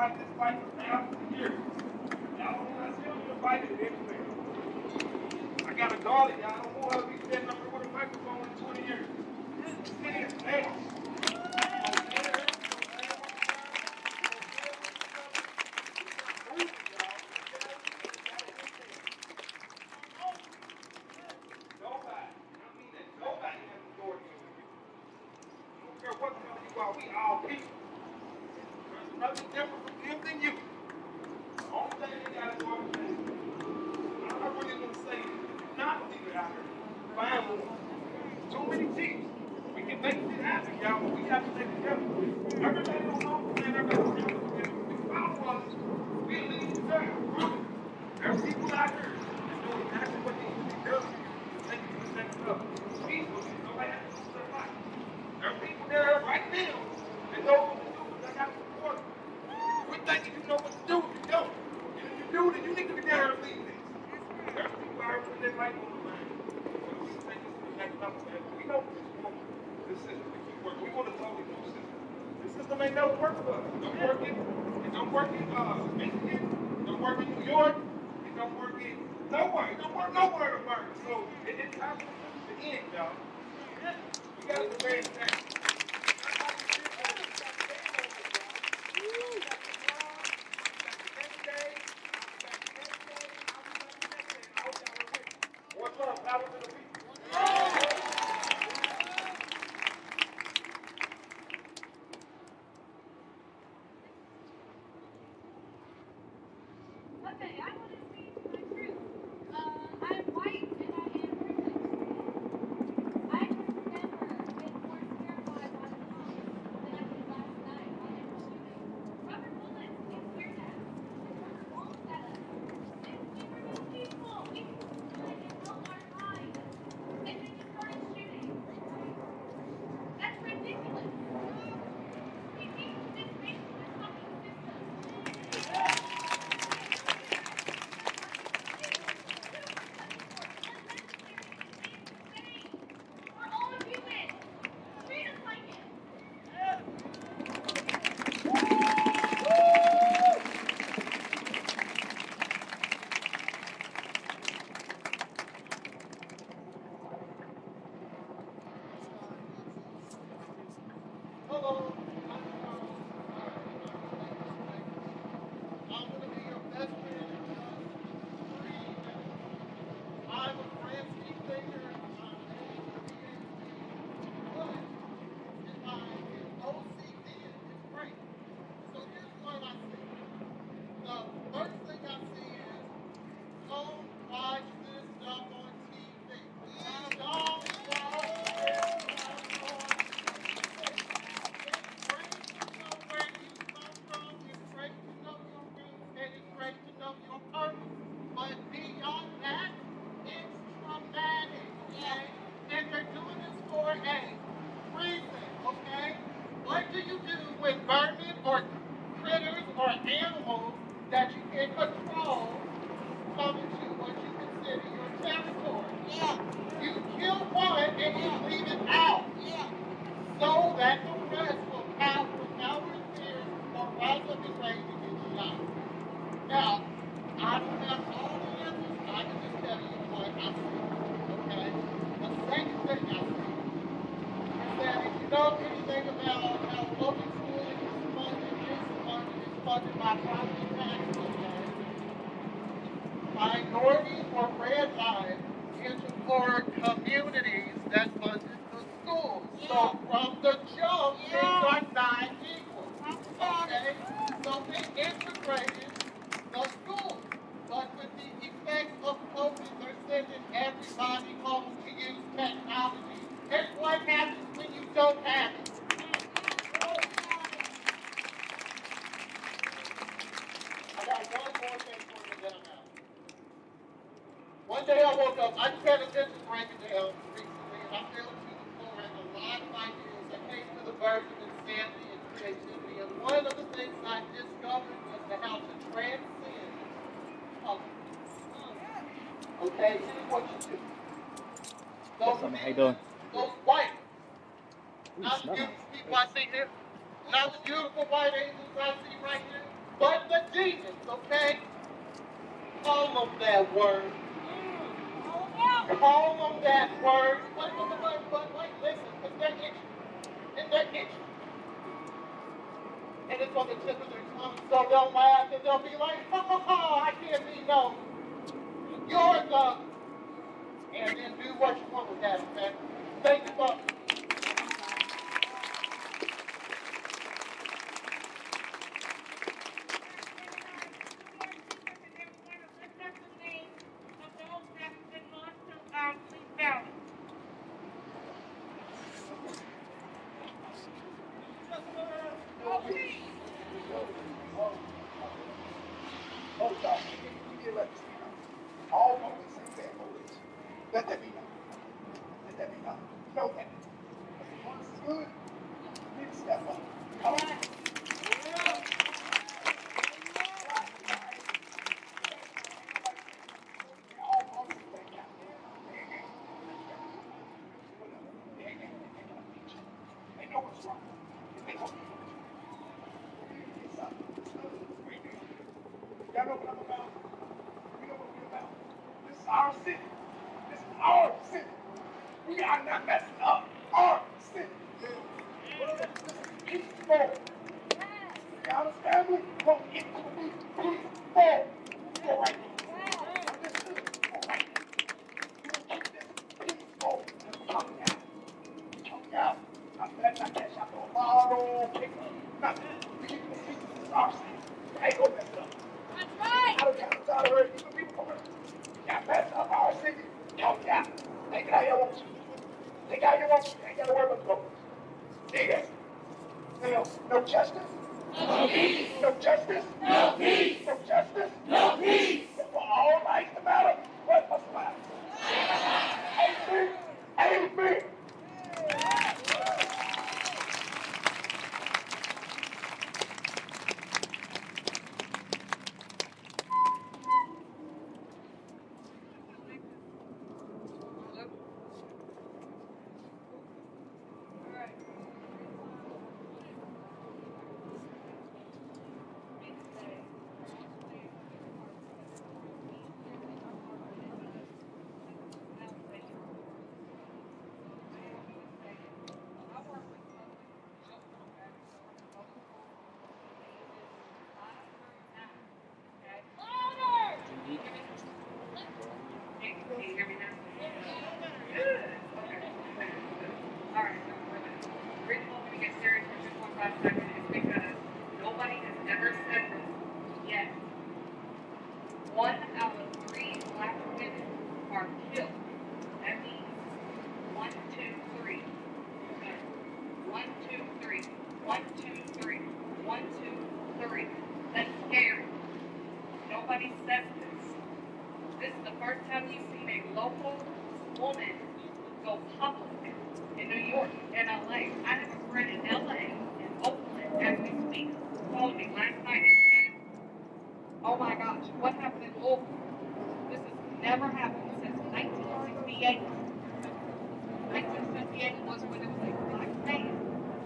fight this fight for thousands of years. Y'all don't want to see me fight it anyway. I got a daughter, y'all don't want her to be standing up here with a microphone in 20 years. Hey. We all people. There's nothing different from them than you. The only thing they got is one thing. I'm not really going to say it. It's not legal out here. Find one. Too many teams. We can make it happen, y'all, but we got to take it together. Everybody don't know, man. Everybody don't know. The problem was, we leave the there. There's people out here that know exactly what they need to do. They can protect it up. People, nobody has to do their life. There are people there right now that know what to do, but they got to support them. We think if you know what to do, you don't. And if you do, then you need to be there to lead this. There's people out here putting their life on the line. So we take this to the next level, man. We know this system can keep working. We want a totally new system. This system ain't never worked for us. It don't work in Michigan. It don't work in New York. It don't work in nowhere. It don't work nowhere in America. So it's time for the end, y'all. We got to prepare for that. What's up? Power to the people. Okay, I want to speak to my truth. I'm white and I am privileged. I have never been more terrified by the police than I did last night while they were shooting rubber bullets and tear gas and rubber bombs at us. And we were just peaceful. We stood and held our line. And then you started shooting. That's ridiculous. We need to dismantle this fucking system. We're all human. Treat us like it. Hello. I'm going to be your best friend. I'm a Francie Baker. But if I get OCD, it's great. So here's what I see. The first thing I see is, don't watch this stuff on TV. Don't watch this stuff on It's great to know where you come from. It's great to know your roots, and it's great to know your purpose. But beyond that, it's traumatic, okay? And they're doing this for a reason, okay? What do you do with vermin or critters or animals that you can control come into what you consider your territory? Yeah. You kill one and you leave it out. Yeah. So that the rest will cower in fear or rise up in rage and get shot. Now, I don't have all the answers. I can just tell you what I see. Okay? The second thing I see is that if you know anything about how public schooling is funded by property taxes, okay? Minorities or red lines into poor communities that funded the schools. So from the jump, things are not equal. Okay? So they integrated the schools. But with the effects of COVID, they're sending everybody home to use technology. And what happens when you don't have it? I got one more thing for you that I'm out. One day I woke up, I just had a business breaking down recently, and I fell to the floor and a lot of ideas that came to the birth of insanity and creativity. And one of the things I discovered was how to transcend color. Okay, here's what you do. How you doing? Those white, not the beautiful people I see here, not the beautiful white angels I see right here. but the demons, okay? Call them that word. Call them that word. But wait, listen, because they're itching. And they're itching. And it's on the tip of their tongue, so they'll laugh and they'll be like, ha ha ha, I can't be no. You're the. And then do what you want with that, okay? Thank you, folks. Oh, God, we did let this be known. All of the same bad boys. Let that be known. Let that be known. Know that. If the is good, you need to step up. Come on. They know what's wrong. They know. Y'all know what I'm about? We know what we're about. This is our city. This is our city. We are not messing up our city. This is peaceful. The honest family won't get to be peaceful. All right. Understood? All right. Keep this peaceful. Come down. Come down. I better not catch out no bottle, pick up. Nothing. We keep this peace. This is our city. I ain't gonna mess it up. I don't care what's out of her, you people for it. Y'all mess up our city. Yo, yeah. Take it how you want to. Take it how you want to. Ain't gotta worry about the vote. See this? No justice? No peace. No justice? No peace. No justice? No peace. For all lives to matter, what must matter? Ain't me. Ain't me. One out of 3 black women are killed. That means 1, 2, 3. 1, 2, 3. 1, 2, 3. 1, 2, 3. That's scary. Nobody says this. This is the first time you've seen a local woman go public in New York and LA. I have a friend in LA, in Oakland, as we speak, called me last night and said, oh my gosh, what happened in Louisville? This has never happened since 1968. 1968 was when it was a black man.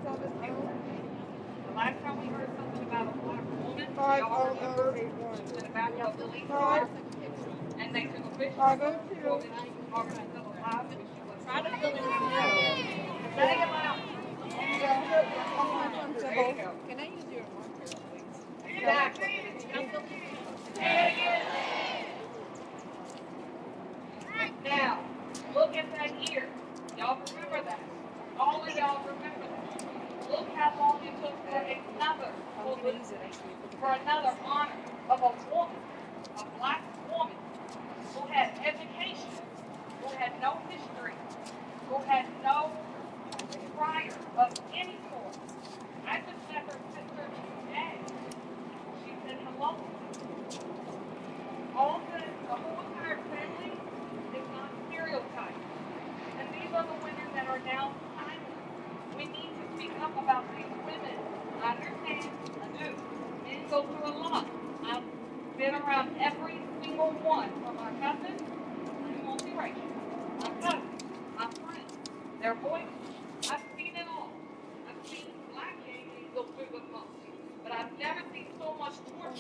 The last time we heard something about a black woman, y'all remember, she was in the back of the police car, and they took a picture of her, told her she was still alive, and she was trying to kill her. Say it loud. There you go. Can I use your marker, please? Exactly. Now, look at that year. Y'all remember that. All of y'all remember that. Look how long it took for another honor of a woman, a black woman, who had education, who had no history, who had no prior of any sort. I just met her sister today. She said hello. All the whole entire family is not stereotyped. And these are the women that are now silent. We need to speak up about these women. I understand, I do. Men go through a lot. I've been around every single one, from my cousins to multiracial. My cousins, my friends, their voices. I've seen it all. I've seen black gay men go through the most. But I've never seen so much torture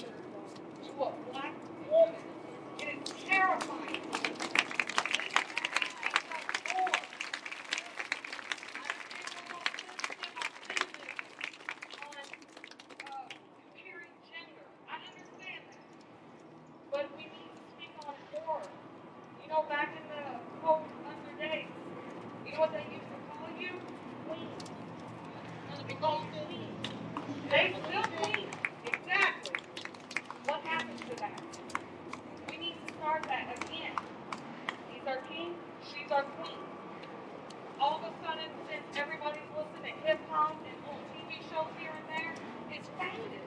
cold under days. You know what they used to call you? Queen. They call you queen. They still queen. Exactly. What happened to that? We need to start that again. He's our king, she's our queen. All of a sudden, since everybody's listening to hip hop and little TV shows here and there, it's faded.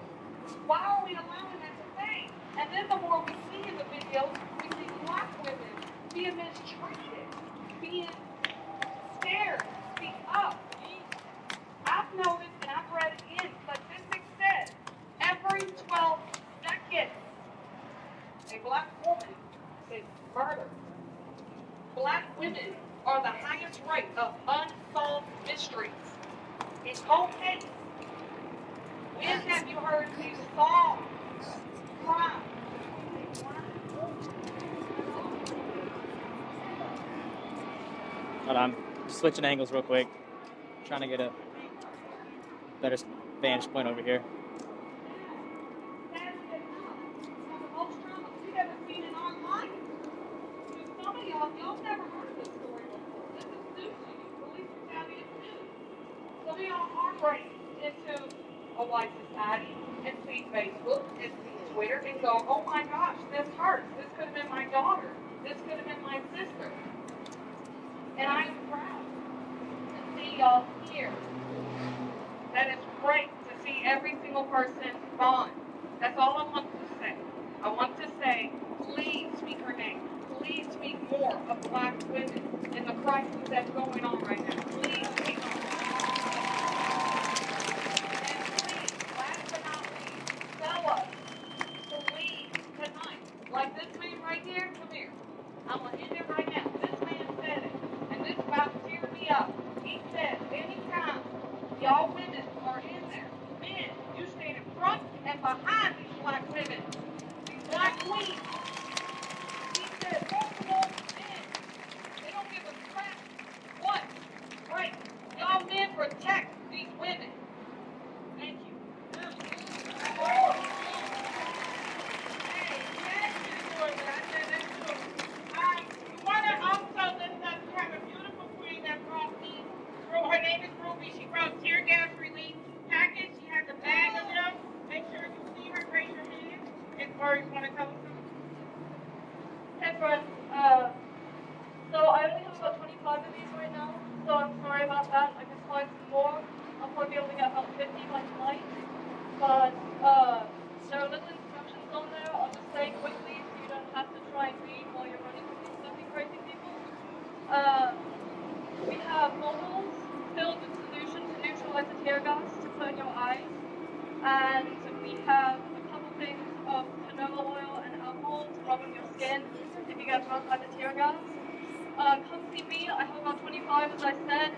Why are we allowing that to fade? And then the more we see in the videos, we see black women being mistreated, being scared to speak up. I've noticed and I've read in statistics said every 12 seconds a black woman is murdered. Black women are the highest rate of unsolved mysteries. In cold case, when have you heard a solved crime? Hold on. Switching angles real quick. Trying to get a better vantage point over here. Sadly enough, some of the most trauma we've ever seen in our life. Some of y'all never heard this story before. This is new to you. Police brutality is new. Some of y'all are raised into a white society and see Facebook and see Twitter and go, oh my gosh, this hurts. This could have been my daughter. This could have been my sister. And I am proud to see y'all here. That is great to see every single person bond. That's all I want to say. I want to say, please speak her name. Please speak more of black women and the crisis that's going on right now. Please speak on it. And please, last but not least, tell us to leave tonight. Like this man right here, come here. I'm going to end it right now. This man said it, and this about to tear me up. He said, anytime y'all women are in there, men, you stand in front and behind these black women, these black queens. He said, multiple men, they don't give a crap what, right? Y'all men protect these women. Thank you. Her name is Ruby. She brought tear gas relief package. She has a bag of them. Make sure you see her. Raise your hand. If Murray, you want to tell us something? Hey friends, so I only have about 25 of these right now, so I'm sorry about that. I can find some more. I'll probably be able to get about 50 by tonight. But there are little instructions on there. I'll just say quickly so you don't have to try and read while you're running with these fucking crazy people. We have bottles filled with solution to neutralize the tear gas to put in your eyes. And we have a couple things of canola oil and alcohol to rub on your skin if you get drunk by the tear gas. Come see me. I have about 25, as I said.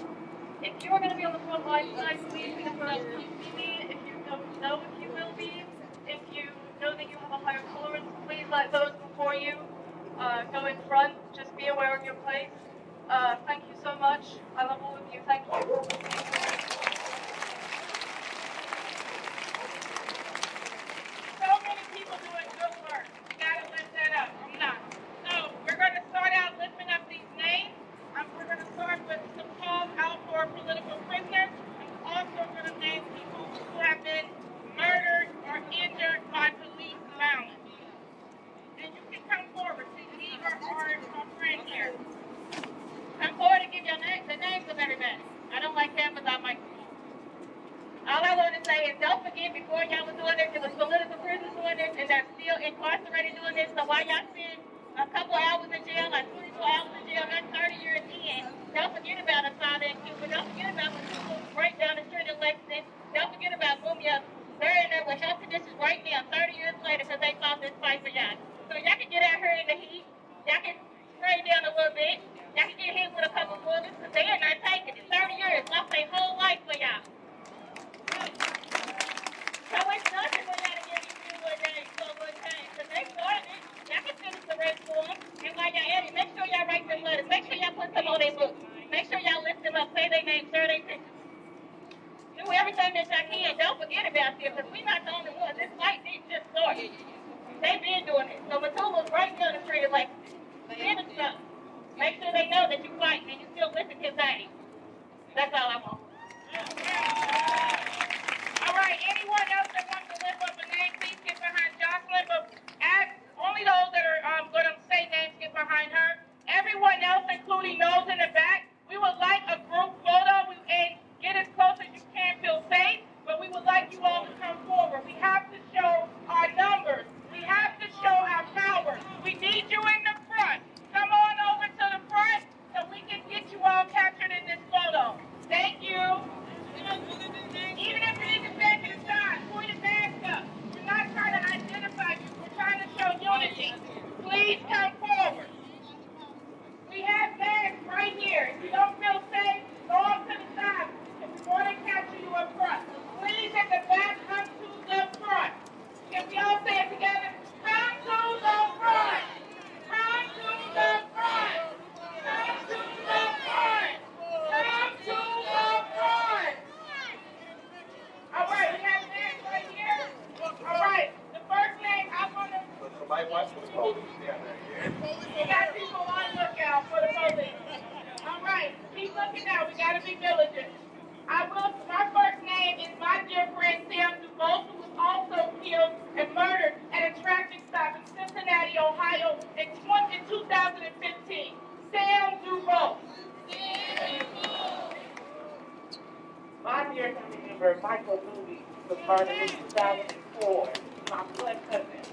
If you are going to be on the front line tonight, please be the first to see me. If you don't know if you will be, if you know that you have a higher tolerance, please let those before you go in front. Just be aware of your place. Thank you so much. I love all of you. Thank you. So many people doing good work. You gotta lift that up. I'm not. So we're gonna start out lifting up these names. We're gonna start with some calls out for political prisoners. And we're also gonna name people who have been murdered or injured by police violence. And you can come forward. See, these are our friends here. Come forward. including those in the back. We would like a group photo and get as close as you can, feel safe, but we would like you all to come forward. We have to show our numbers. We have to show our power. We need you in the front. Come on over to the front so we can get you all captured in this photo. Thank you. Even if you need to stand to the side, pull your bags up. We're not trying to identify you. We're trying to show unity. Please come forward. We have bags right here. If you don't feel safe, go off to the side. If we want to capture you up front, please at the back, come to the front. Can we all say it together? Come to the front. Come to the front. Come to the front. Come to the front. All right, we have bags right here. All right, the first name I want to... Somebody watch for the police down there. We got people on lookout for the police. All right, keep looking out. We got to be vigilant. My first name is my dear friend Sam DuBose, who was also killed and murdered at a traffic stop in Cincinnati, Ohio in 2015. Sam DuBose. My dear family member, Michael Louis, was murdered in 2004. My blood cousin.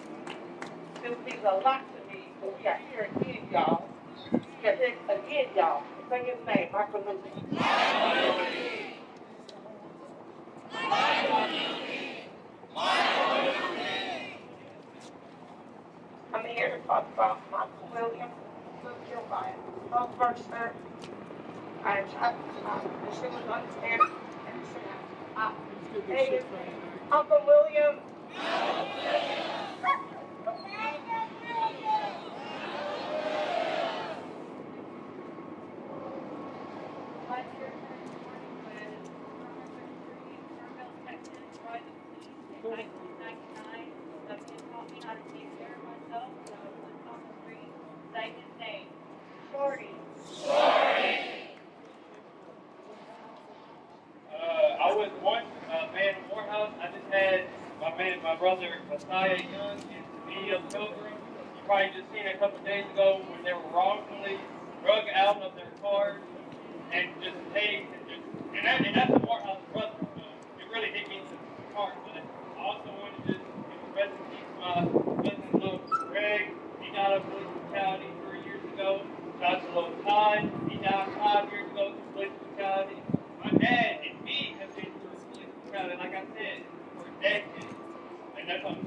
This means a lot to me, but we are here again, y'all. We are here again, y'all. Say his name, Michael Louis. I'm here to talk about Michael Williams, who was killed by a person. I tried to stop. The shit was understanding. And the shit had to stop. Hey, Uncle William. I was once a man in Morehouse. I just had my brother Messiah Young and Tamia Pilgrim. You probably just seen it a couple days ago when they were wrongfully drug out of their cars and just tased and that's the Morehouse brother. It really hit me to the heart. But I also wanted to just rest in peace my cousin Greg. He died of police brutality 3 years ago. Shout out to little Todd. He died 5 years ago through police brutality. My dad and me have been through police brutality, like I said, for decades. And that's on. And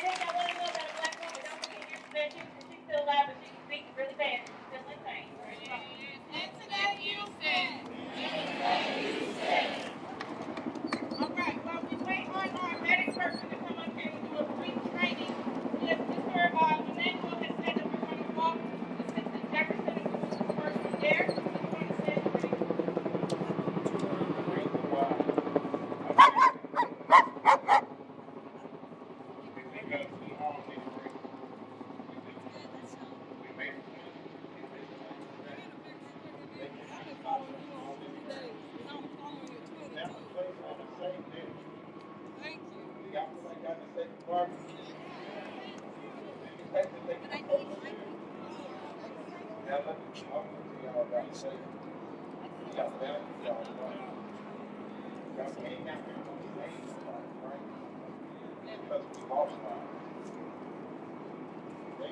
then I want to know about a black woman. Don't forget your convention. She's still alive, but she can speak really fast. She's still insane. Antoinette Houston. All right, well, we wait on our medic person to come up here and do a brief training. Mr. Emmanuel has said that we're going to walk to Jefferson and we'll do the first one there. Just want to say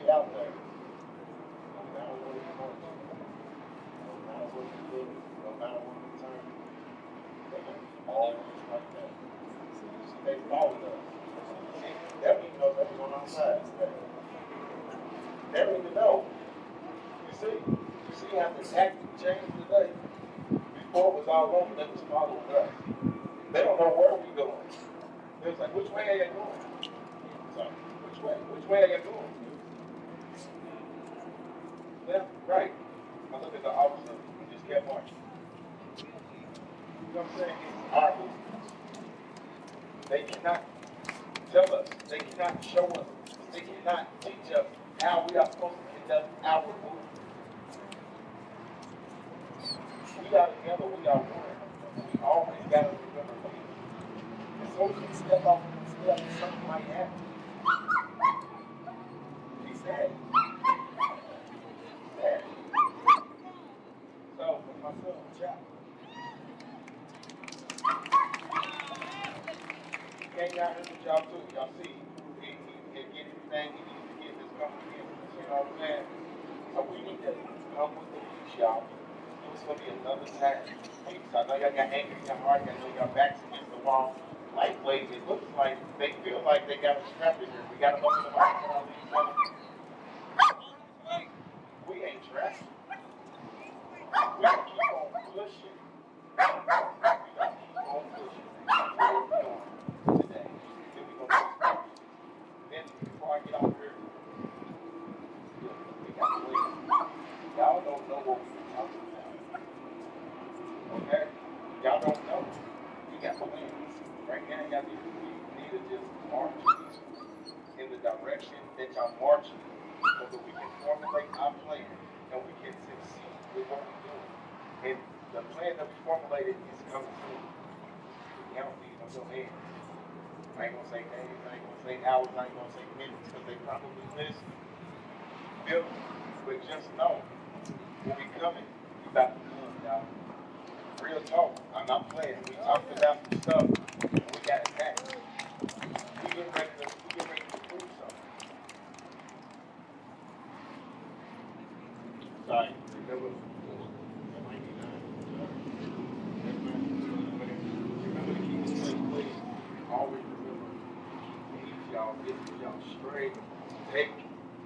out there. No matter what you want, no matter what you do, no matter what you turn, they're always like that. See, they followed us. See, they don't even know that we're on our side today. They don't even know. You see how the tactic changed today? Before it was all over, they was following us. They don't know where we're going. They was like, which way are you going? So, which way are you going? Yeah, right. I look at the officer, he just kept marching. You know what I'm saying? It's our movement. They cannot tell us, they cannot show us, they cannot teach us how we are supposed to conduct our movement. We are together, we are one. We always got to remember that. And so we can step off and step, something might happen. come against us, you know what I'm saying? So we need to come with the peace, y'all. It's going to be another time. Peace. I know y'all got anger in your heart. I know y'all backs against the wall. Lightweight, it looks like they feel like they got a strap in here. We got them up in the box and all these other. We ain't trapped. We got to keep on pushing. We got to keep on pushing. Where we going today? Then we going to start. Then before I get out here, we got to wait. Y'all don't know what we been talking about. Okay? Y'all don't know. We got plans. Right now, y'all need to just march in the direction that y'all marching so that we can formulate our plan and we can succeed with what we're doing. And the plan that we formulated is coming soon. Y'all don't need no hands. I ain't gonna say days, I ain't gonna say hours, I ain't gonna say minutes, because they probably listen. But just know, when we coming, we about to come, y'all. Real talk, I'm not playing. We talked about some stuff, and we got attacked. We get ready to prove something. Sorry, remember to keep this place clean. Always remember, please, y'all, get y'all straight. Take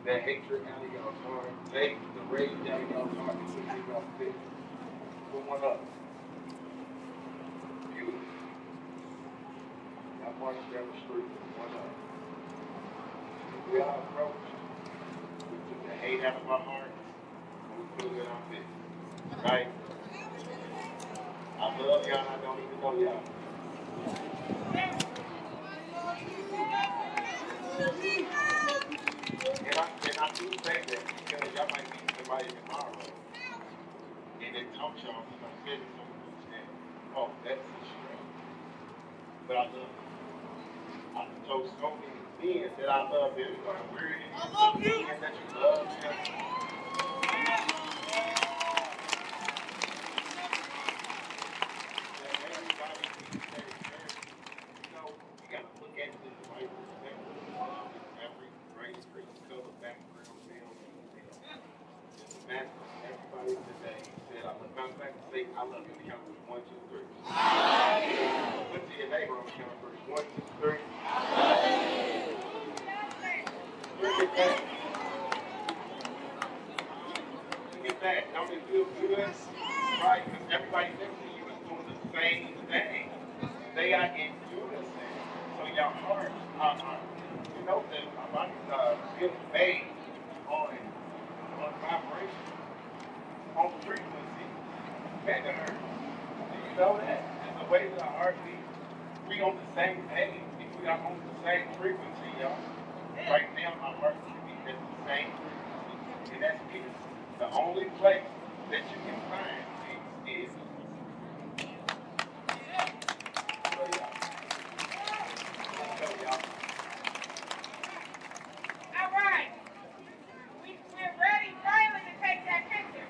that hatred out of y'all's heart. Take the rage out of y'all's heart and put it in y'all fist. Put one up. Beautiful. Y'all march down the street with one up. We all approach. We took the hate out of our hearts and we put it in our fist. Right? I love y'all and I don't even know y'all. And I do say that because y'all might meet somebody tomorrow and then talk to y'all because I said it so much that, oh, that's a strength. But I love it. I told so many men that I love them. Where it is, I love you. Men that you love them. Everybody today said, I look back and say, I love you. We count 1, 2, 3. Look to your neighbor on the count first. 1, 2, 3. Look at that. Look at that. Don't it feel good? Right? Because everybody next to you is doing the same thing. They are in unison. So your hearts are, you know, that our bodies are being made on vibration. On frequency, megahertz. Do you know that? And the way that our heart beats, we on the same page. We are on the same frequency, y'all. Right now, our heart should be at the same frequency. And that's peace. The only place that you can find peace is. So, y'all. All right. We're ready finally to take that picture.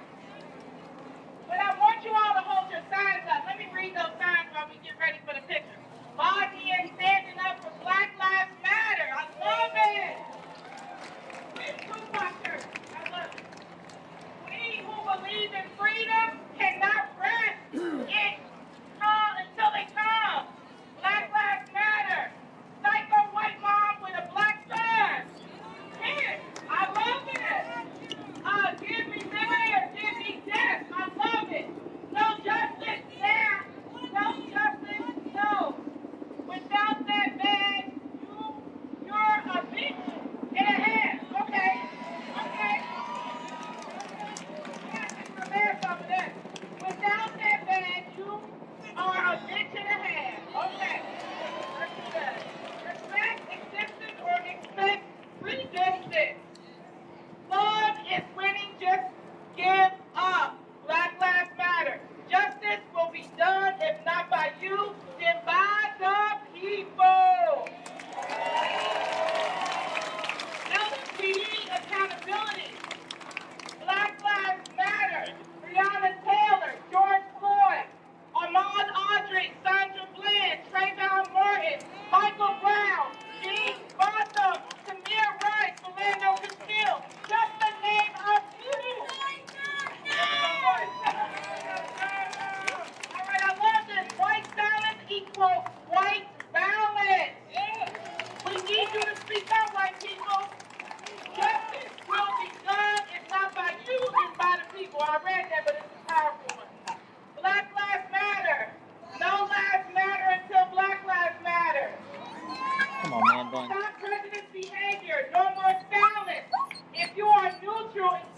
But I want you all to hold your signs up. Let me read those signs while we get ready for the picture. Marching and standing up for Black Lives Matter. I love it. It's Tupac church. I love it. We who believe in freedom can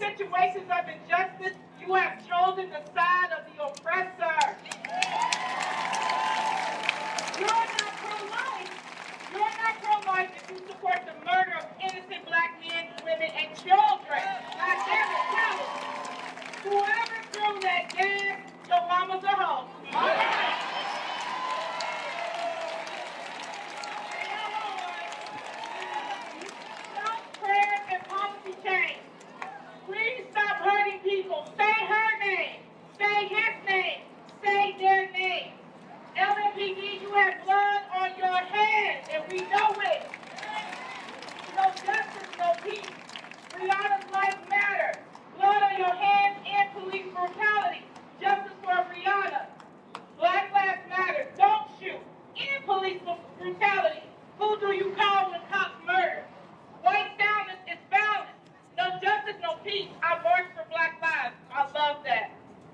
situations of injustice, you have chosen the side of the oppressor. You're not pro-life. You're not pro-life if you support the murder of innocent black men, women, and children. God damn it, tell it. Whoever threw that gas, your mama's a hoe. All right. Stop prayers and policy change. Please stop hurting people. Say her name. Say his name. Say their name. LMPD, you have blood on your hands, and we know it. No justice, no peace. Brianna's life matters. Blood on your hands and police brutality. Justice for Brianna. Black lives matter. Don't shoot. And police brutality. Who do you call when cops murder? White silence is violence. No justice, no peace. I march for Black lives. I love that.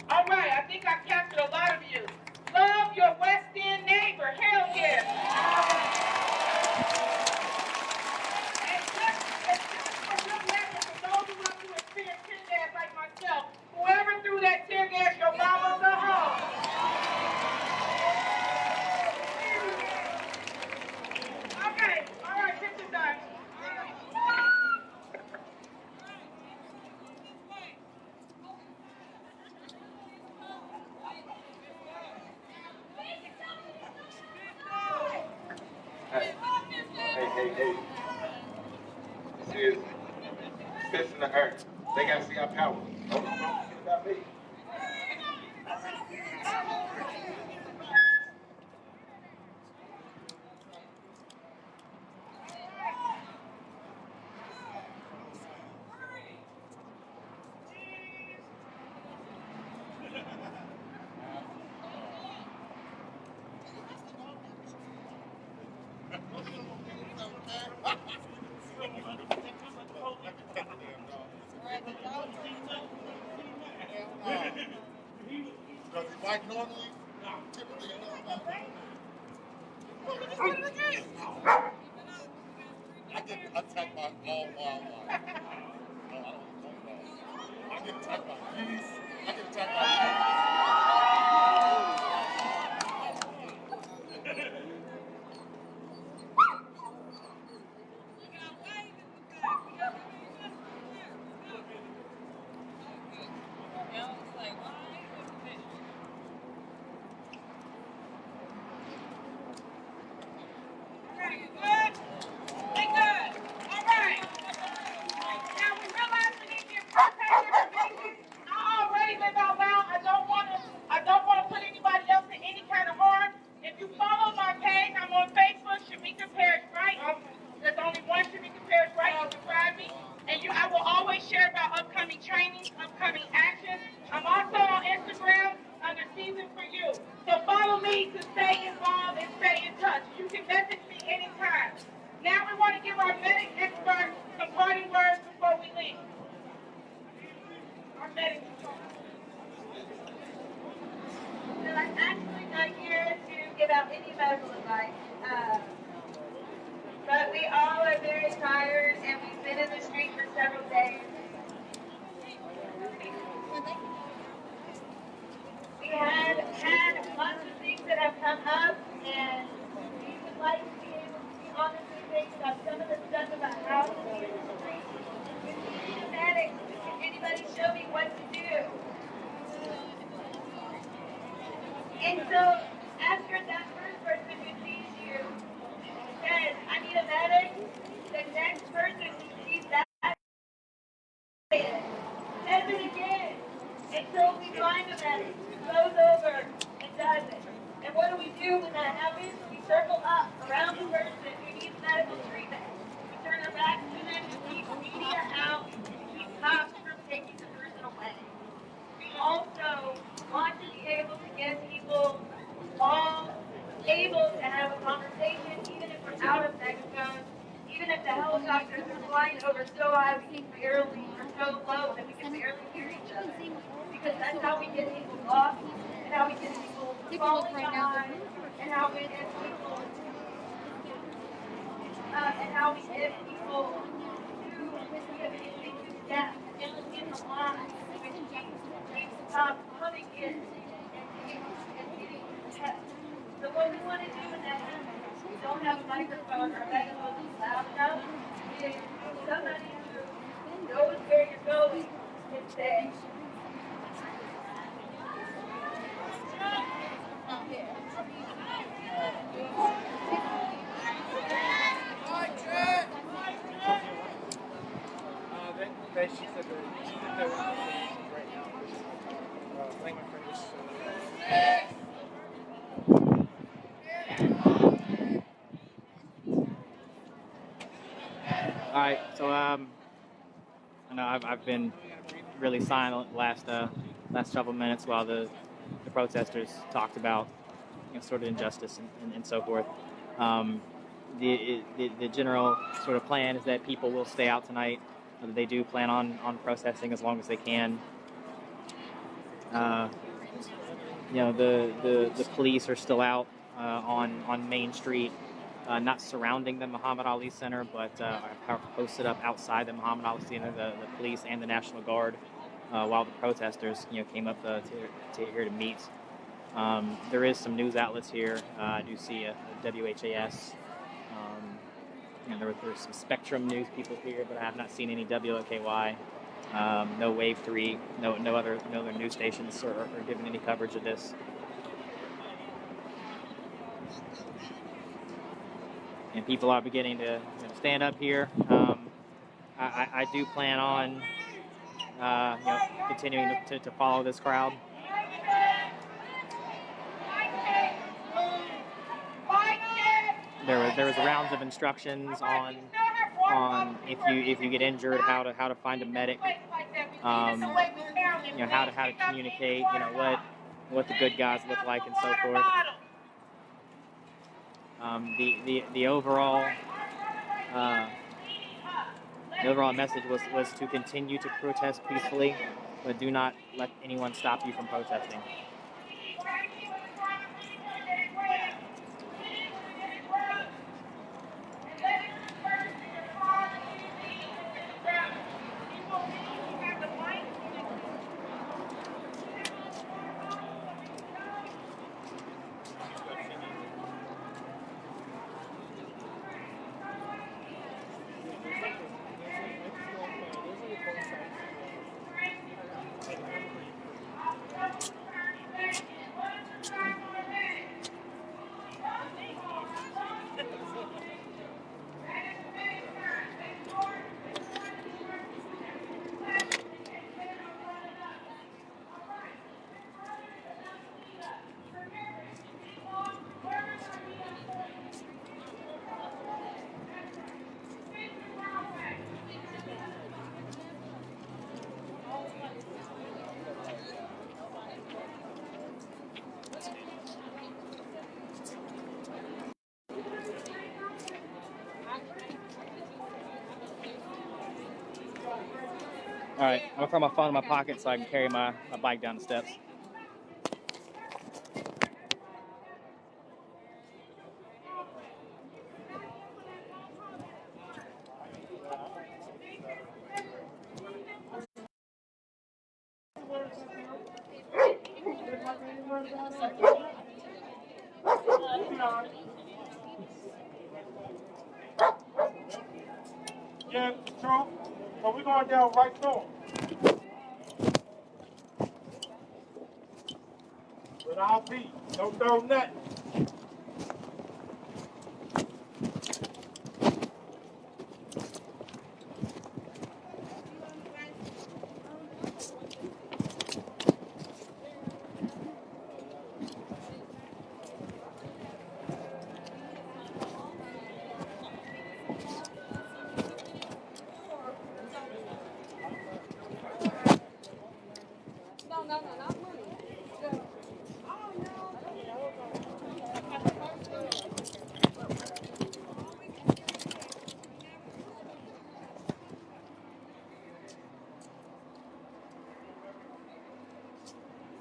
All right, I think I captured a lot of you. Love your West End neighbor. Hell yeah. And just for good measure, for those who love to experience tear gas like myself, whoever threw that tear gas, your mama's a hoe. Okay, all right, picture done. Hey. This is fixing the earth. They gotta see our power. Don't forget about me. Because if I normally, typically, I get attacked by all wildlife. No, I don't know. I get attacked by geese. I get attacked by But we all are very tired and we've been in the street for several days. We had lots of things that have come up and we would like to be able to be honest with things about some of the stuff about how to be in the street. With the medics, can anybody show me what to do? And so after that first person who sees you says, I need a medic, the next person who sees that says it again until we find a medic, goes over and does it. And what do when that happens? We circle up around the person who needs medical treatment. We turn our backs to them to keep media out, keep cops from taking the person away. We also want to be able to get people all able to have a conversation, even if we're out of Mexico, even if the helicopters are flying over so high we can barely, or so low that we can barely hear each other. Because that's how we get people lost, and how we get people falling behind, and how we get people, who we have anything to death in the She said that they're right now. Language finish. All right, so I know I've been really silent the last several minutes while the protesters talked about sort of injustice and so forth. The general sort of plan is that people will stay out tonight. They do plan on protesting as long as they can. The police are still out on Main Street, not surrounding the Muhammad Ali Center, but are posted up outside the Muhammad Ali Center, the police and the National Guard, while the protesters came up to here to meet. There is some news outlets here. I do see a WHAS. There's some Spectrum News people here, but I have not seen any WLKY. No Wave 3, no other news stations are giving any coverage of this. And people are beginning to stand up here. I do plan on continuing to follow this crowd. There was rounds of instructions on if you get injured, how to find a medic, how to communicate, what the good guys look like and so forth. The overall message was to continue to protest peacefully, but do not let anyone stop you from protesting. All right, I'm gonna throw my phone in my pocket so I can carry my bike down the steps. Yeah, true. So we're going down right door. Without beat. Don't throw nothing.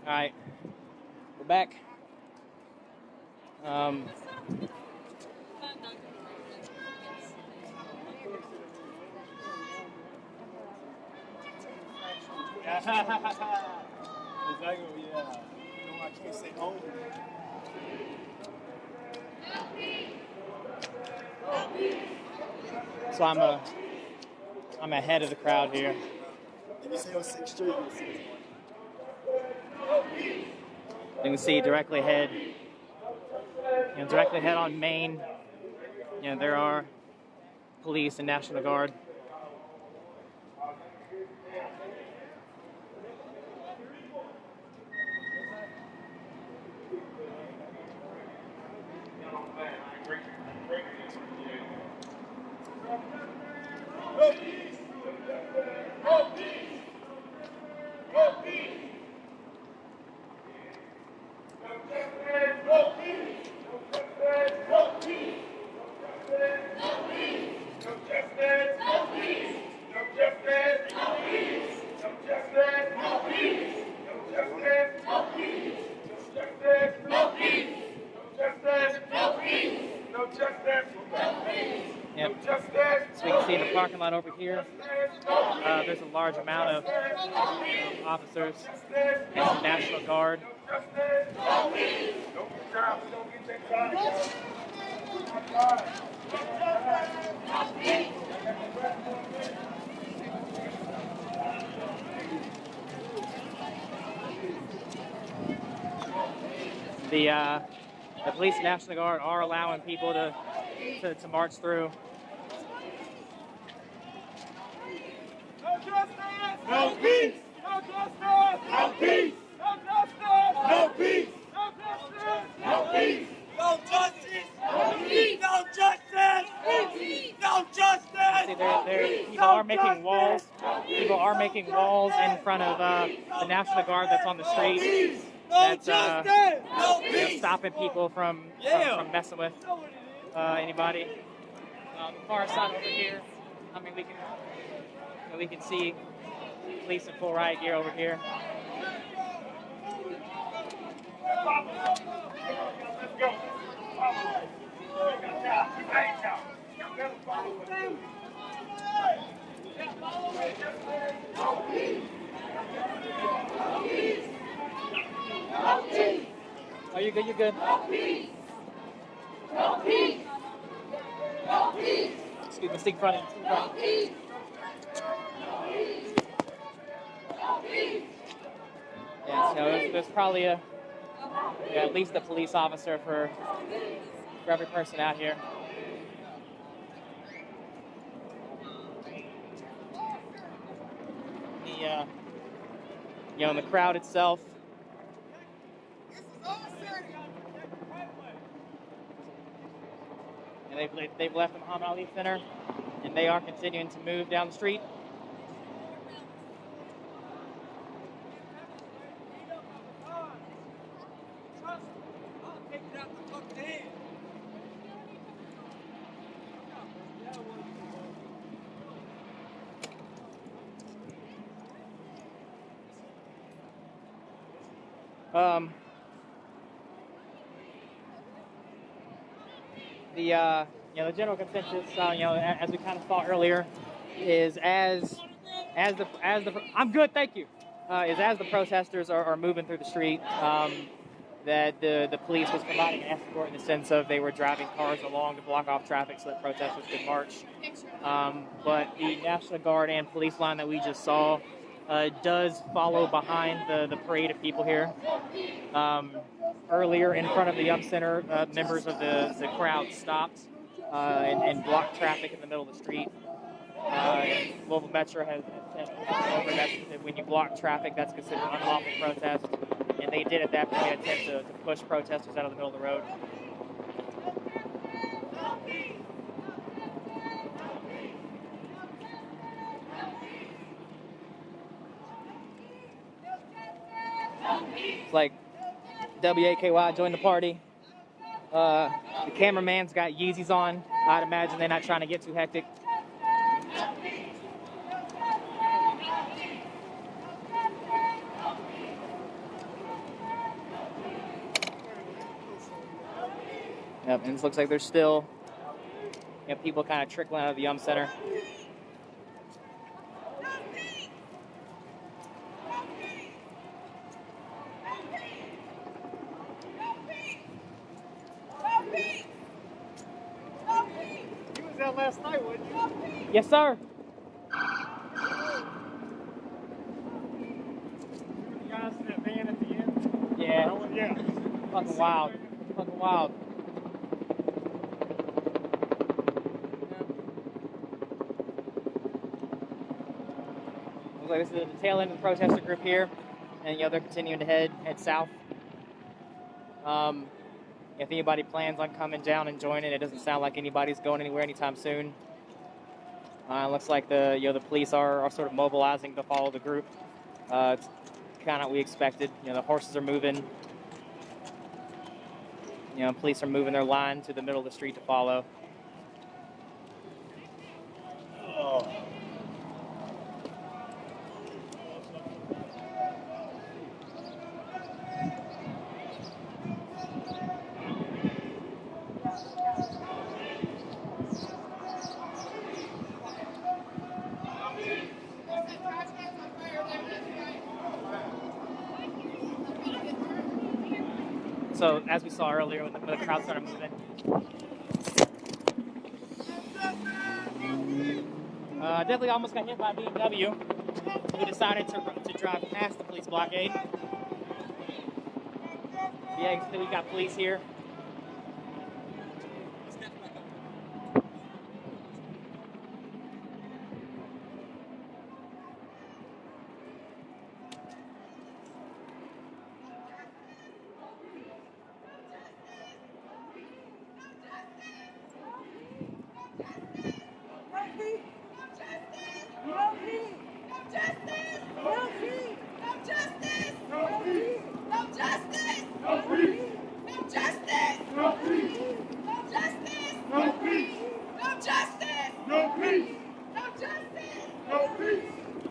All right, we're back. Exactly, yeah. I can't say home. So I'm ahead of the crowd here. Did you say it was 6th Street? You can see directly ahead, directly ahead on Main. There are police and National Guard. Yep. So we can see in the parking lot over here, there's a large amount of officers and some National Guard. The police and National Guard are allowing people to march through. No peace! No justice! No peace! No justice! No peace! No justice! No peace! No justice! No peace! No justice! No peace! No justice! See, people are making walls. People are making walls in front of the National Guard that's on the street. That's stopping people from messing with anybody. The far side over here, I mean, we can see police in full riot gear over here. Oh, you good? You good? No peace! No peace! No peace! Excuse me, stick in front of you. No peace! No peace! Yeah, so there's probably at least a police officer for every person out here. In the crowd itself. And they've left the Muhammad Ali Center, and they are continuing to move down the street. The general consensus, as we kind of saw earlier, is as the I'm good, thank you. Is as the protesters are moving through the street, that the police was providing an escort in the sense of they were driving cars along to block off traffic so that protesters could march. But the National Guard and police line that we just saw does follow behind the parade of people here. Earlier in front of the Center, members of the crowd stopped and blocked traffic in the middle of the street. Louisville Metro has sent over that when you block traffic, that's considered unlawful protest. And they did at that point attempt to push protesters out of the middle of the road. It's like WAKY joined the party. The cameraman's got Yeezys on. I'd imagine they're not trying to get too hectic. Yep, and it looks like there's still people kind of trickling out of the Center. Last night, wasn't you? Yes, sir. You guys in that van at the end? Yeah. Yeah. Fucking wild. Fucking wild. like this is the tail end of the protester group here, and they're continuing to head south. If anybody plans on coming down and joining, it doesn't sound like anybody's going anywhere anytime soon. It looks like the police are sort of mobilizing to follow the group. It's kind of what we expected. The horses are moving. Police are moving their line to the middle of the street to follow. Oh. So, as we saw earlier, when the crowd started moving, definitely almost got hit by a BMW. We decided to drive past the police blockade. Yeah, you can see we got police here.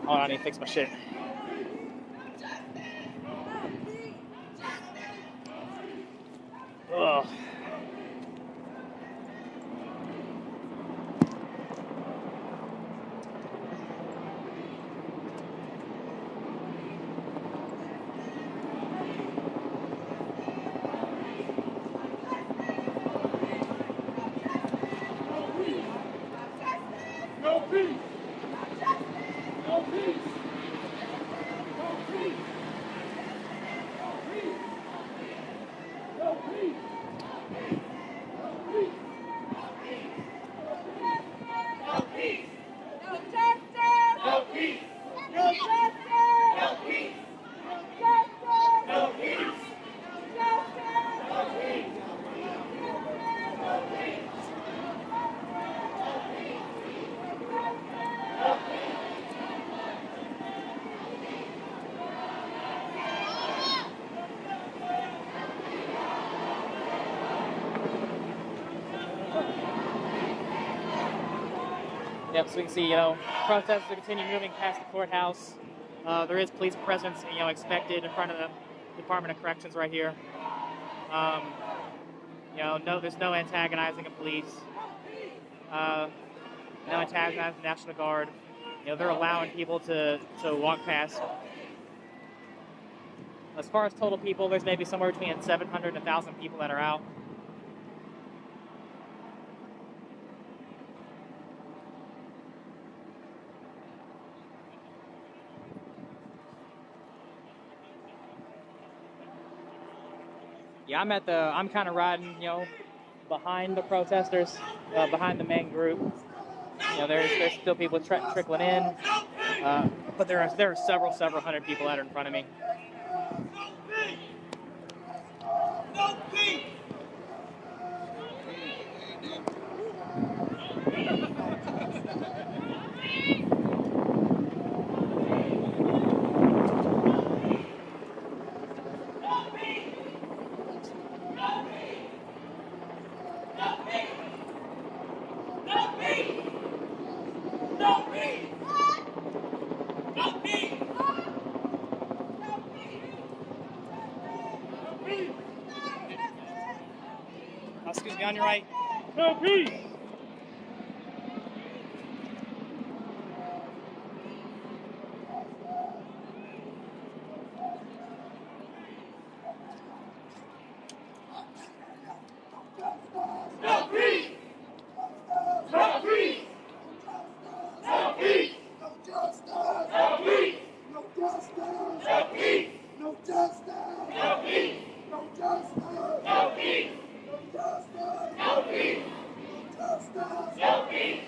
Hold on, I need to fix my shit. Ugh. No peace! No peace! Yep, so we can see, protesters continue moving past the courthouse. There is police presence, expected in front of the Department of Corrections right here. No, there's no antagonizing of police. No antagonizing the National Guard. They're allowing people to walk past. As far as total people, there's maybe somewhere between 700 and 1,000 people that are out. Yeah, I'm kind of riding, behind the protesters, behind the main group. There's still people trickling in, but there are several hundred people that are in front of me. No peace! Excuse me, on your right. No peace! No peace! No peace! No peace! No justice! No peace! No justice! No peace! No justice! No peace! No justice! No peace! No peace! No justice! No peace!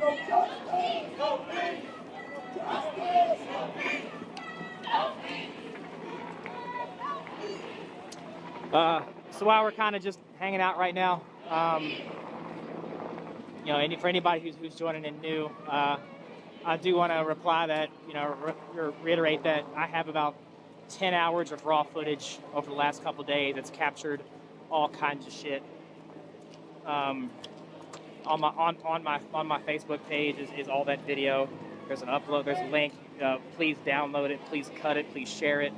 No justice! No peace! So while we're kind of just hanging out right now, you know, for anybody who's joining in new, I do want to reply that, you know, reiterate that I have about 10 hours of raw footage over the last couple of days that's captured all kinds of shit. On my Facebook page is all that video. There's an upload. There's a link. Please download it. Please cut it. Please share it.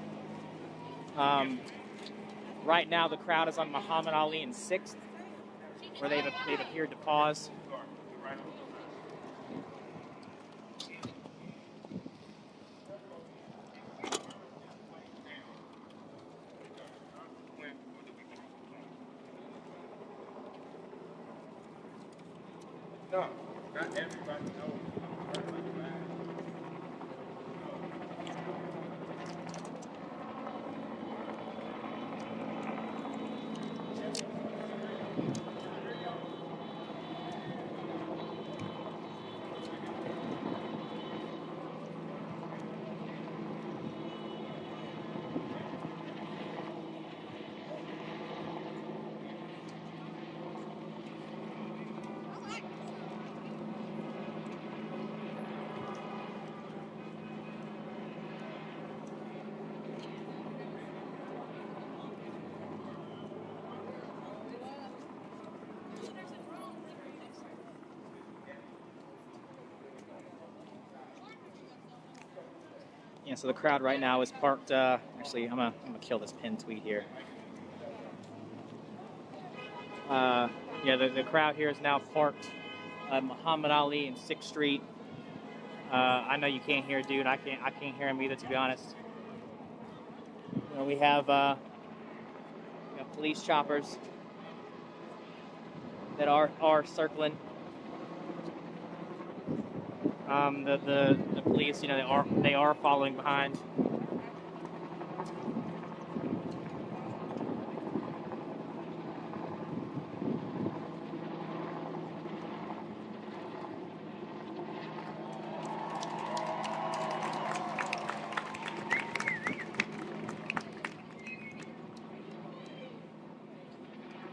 Right now, the crowd is on Muhammad Ali and 6th, where they've appeared to pause. No, not everybody knows. Yeah, so the crowd right now is parked. Actually, I'm gonna kill this pinned tweet here. Yeah, the crowd here is now parked Muhammad Ali and 6th Street. I know you can't hear, dude. I can't hear him either, to be honest. You know, we have police choppers that are circling. The police, you know, they are following behind.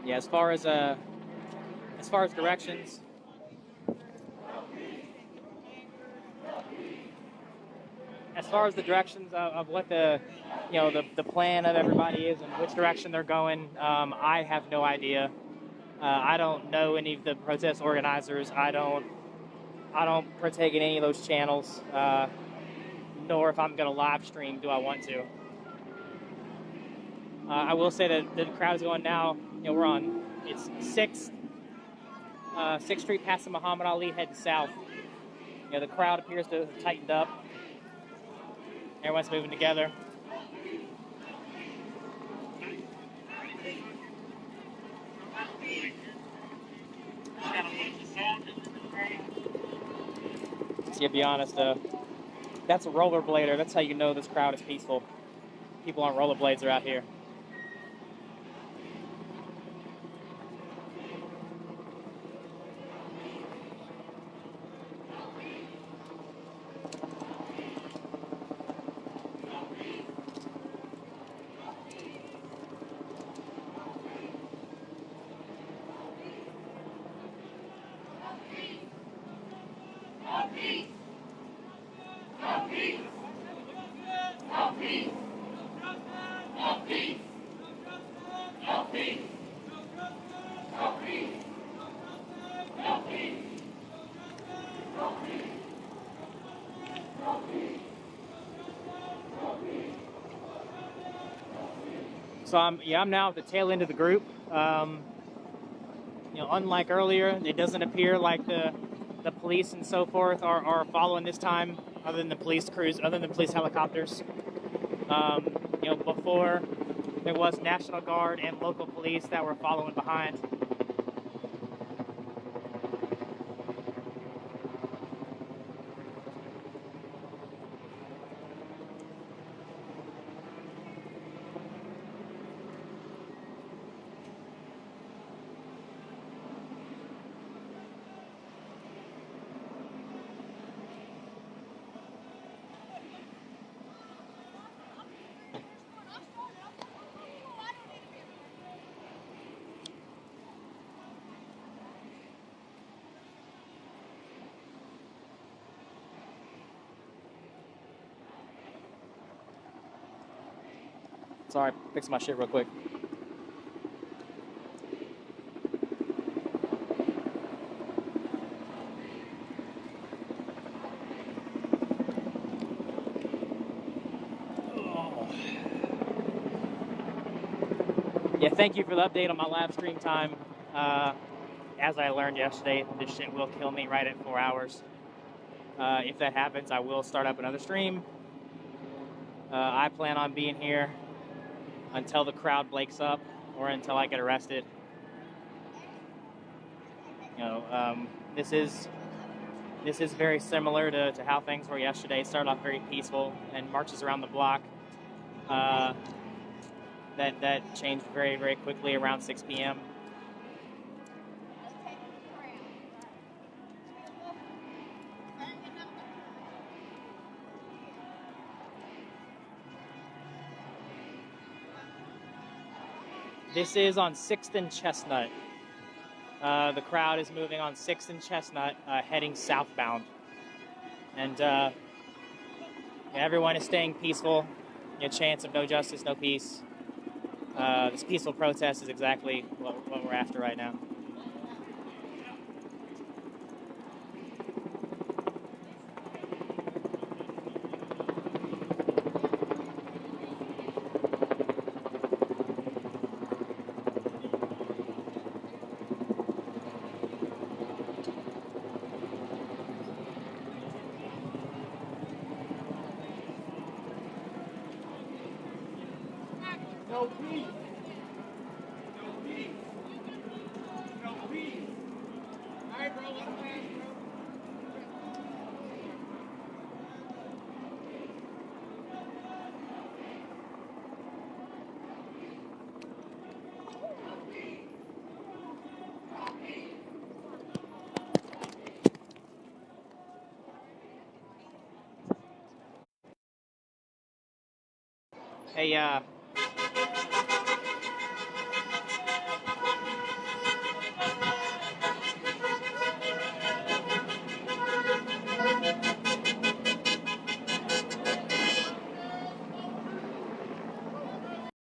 Yeah, as far as directions. As far as the directions of what the plan of everybody is and which direction they're going, I have no idea. I don't know any of the protest organizers. I don't partake in any of those channels. Nor if I'm going to live stream, do I want to. I will say that the crowd is going now. You know, we're on. It's 6th Street past the Muhammad Ali, heading south. You know, the crowd appears to have tightened up. Everyone's moving together. See, to be honest, that's a rollerblader. That's how you know this crowd is peaceful. People on rollerblades are out here. So I'm now at the tail end of the group. You know, unlike earlier, it doesn't appear like the police and so forth are following this time, other than the police crews, other than the police helicopters. You know, before there was National Guard and local police that were following behind. Sorry, fix my shit real quick. Yeah, thank you for the update on my live stream time. As I learned yesterday, this shit will kill me right at 4 hours. If that happens, I will start up another stream. I plan on being here until the crowd breaks up or until I get arrested. You know, this is very similar to how things were yesterday. It started off very peaceful and marches around the block. That changed very, very quickly around 6 p.m. This is on 6th and Chestnut. The crowd is moving on 6th and Chestnut, heading southbound. And everyone is staying peaceful. A chance of no justice, no peace. This peaceful protest is exactly what we're after right now. No peace. No peace. No peace. All right, bro, let him pass, bro. Hey,